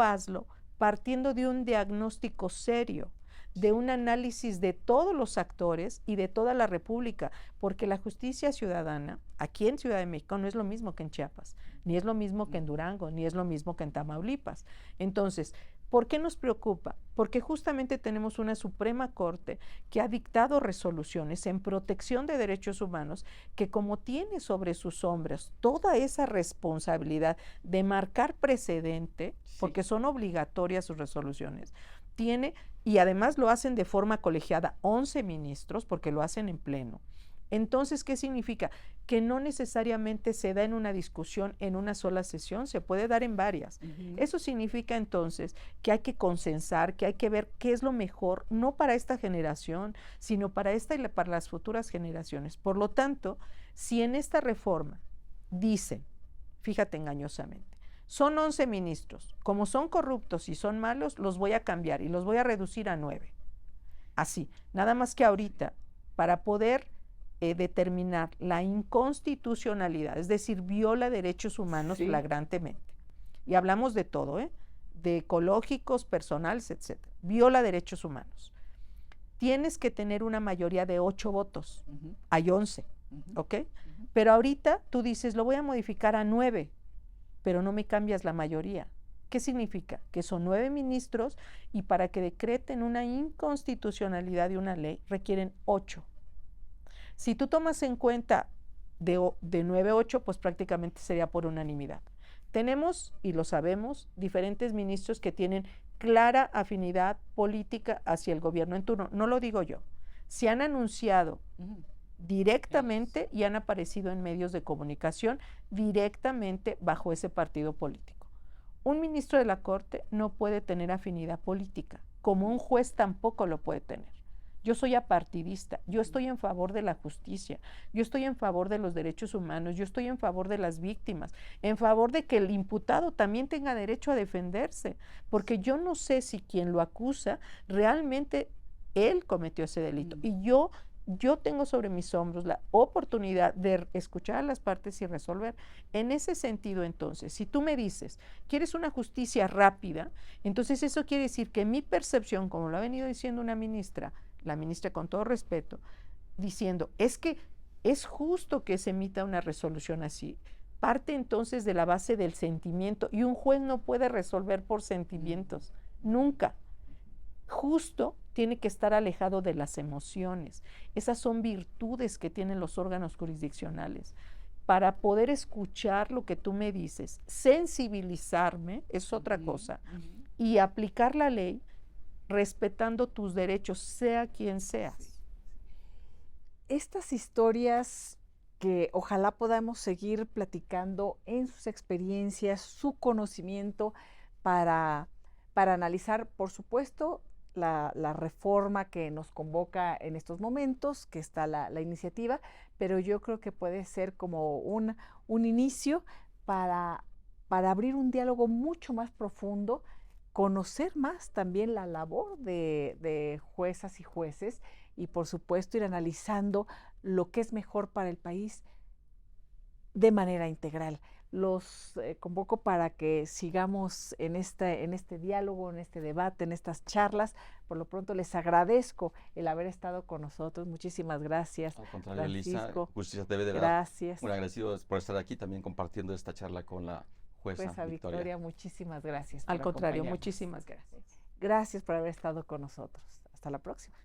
Speaker 2: hazlo partiendo de un diagnóstico serio, de un análisis de todos los actores y de toda la República, porque la justicia ciudadana aquí en Ciudad de México no es lo mismo que en Chiapas, ni es lo mismo que en Durango, ni es lo mismo que en Tamaulipas. Entonces, ¿por qué nos preocupa? Porque justamente tenemos una Suprema Corte que ha dictado resoluciones en protección de derechos humanos que, como tiene sobre sus hombros toda esa responsabilidad de marcar precedente, porque son obligatorias sus resoluciones, tiene, y además lo hacen de forma colegiada, 11 ministros, porque lo hacen en pleno. Entonces, ¿qué significa? Que no necesariamente se da en una discusión en una sola sesión, se puede dar en varias. Eso significa entonces que hay que consensar, que hay que ver qué es lo mejor, no para esta generación, sino para esta y para las futuras generaciones. Por lo tanto, si en esta reforma dicen, fíjate engañosamente, son 11 ministros, como son corruptos y son malos, los voy a cambiar y los voy a reducir a 9. Así, nada más que ahorita, para poder determinar la inconstitucionalidad, es decir, viola derechos humanos flagrantemente. Y hablamos de todo, de ecológicos, personales, etc. Viola derechos humanos. Tienes que tener una mayoría de 8 votos, hay 11, ¿ok? Pero ahorita tú dices, lo voy a modificar a 9, pero no me cambias la mayoría. ¿Qué significa? Que son 9 ministros y para que decreten una inconstitucionalidad de una ley requieren 8. Si tú tomas en cuenta de 9-8, pues prácticamente sería por unanimidad. Tenemos, y lo sabemos, diferentes ministros que tienen clara afinidad política hacia el gobierno en turno. No lo digo yo. Se han anunciado directamente y han aparecido en medios de comunicación directamente bajo ese partido político. Un ministro de la Corte no puede tener afinidad política, como un juez tampoco lo puede tener. Yo soy apartidista, yo estoy en favor de la justicia, yo estoy en favor de los derechos humanos, yo estoy en favor de las víctimas, en favor de que el imputado también tenga derecho a defenderse, porque yo no sé si quien lo acusa realmente él cometió ese delito. Y yo tengo sobre mis hombros la oportunidad de escuchar a las partes y resolver. En ese sentido, entonces, si tú me dices, ¿quieres una justicia rápida? Entonces eso quiere decir que mi percepción, como lo ha venido diciendo una ministra, la ministra con todo respeto, diciendo, es que es justo que se emita una resolución así, parte entonces de la base del sentimiento, y un juez no puede resolver por sentimientos, nunca. Justo tiene que estar alejado de las emociones. Esas son virtudes que tienen los órganos jurisdiccionales. Para poder escuchar lo que tú me dices, sensibilizarme, es otra cosa, y aplicar la ley respetando tus derechos, sea quien seas.
Speaker 1: Estas historias que ojalá podamos seguir platicando en sus experiencias, su conocimiento para analizar, por supuesto, la reforma que nos convoca en estos momentos, que está la iniciativa, pero yo creo que puede ser como un inicio para abrir un diálogo mucho más profundo, conocer más también la labor de juezas y jueces y por supuesto ir analizando lo que es mejor para el país de manera integral. Los convoco para que sigamos en este diálogo, en este debate, en estas charlas. Por lo pronto les agradezco el haber estado con nosotros. Muchísimas gracias.
Speaker 3: Al contrario,
Speaker 1: Francisco.
Speaker 3: Elisa, Justicia TV, de verdad,
Speaker 1: Gracias.
Speaker 3: muy agradecido por estar aquí también compartiendo esta charla con la jueza
Speaker 1: Victoria, muchísimas gracias.
Speaker 2: Al contrario, muchísimas gracias.
Speaker 1: Gracias por haber estado con nosotros. Hasta la próxima.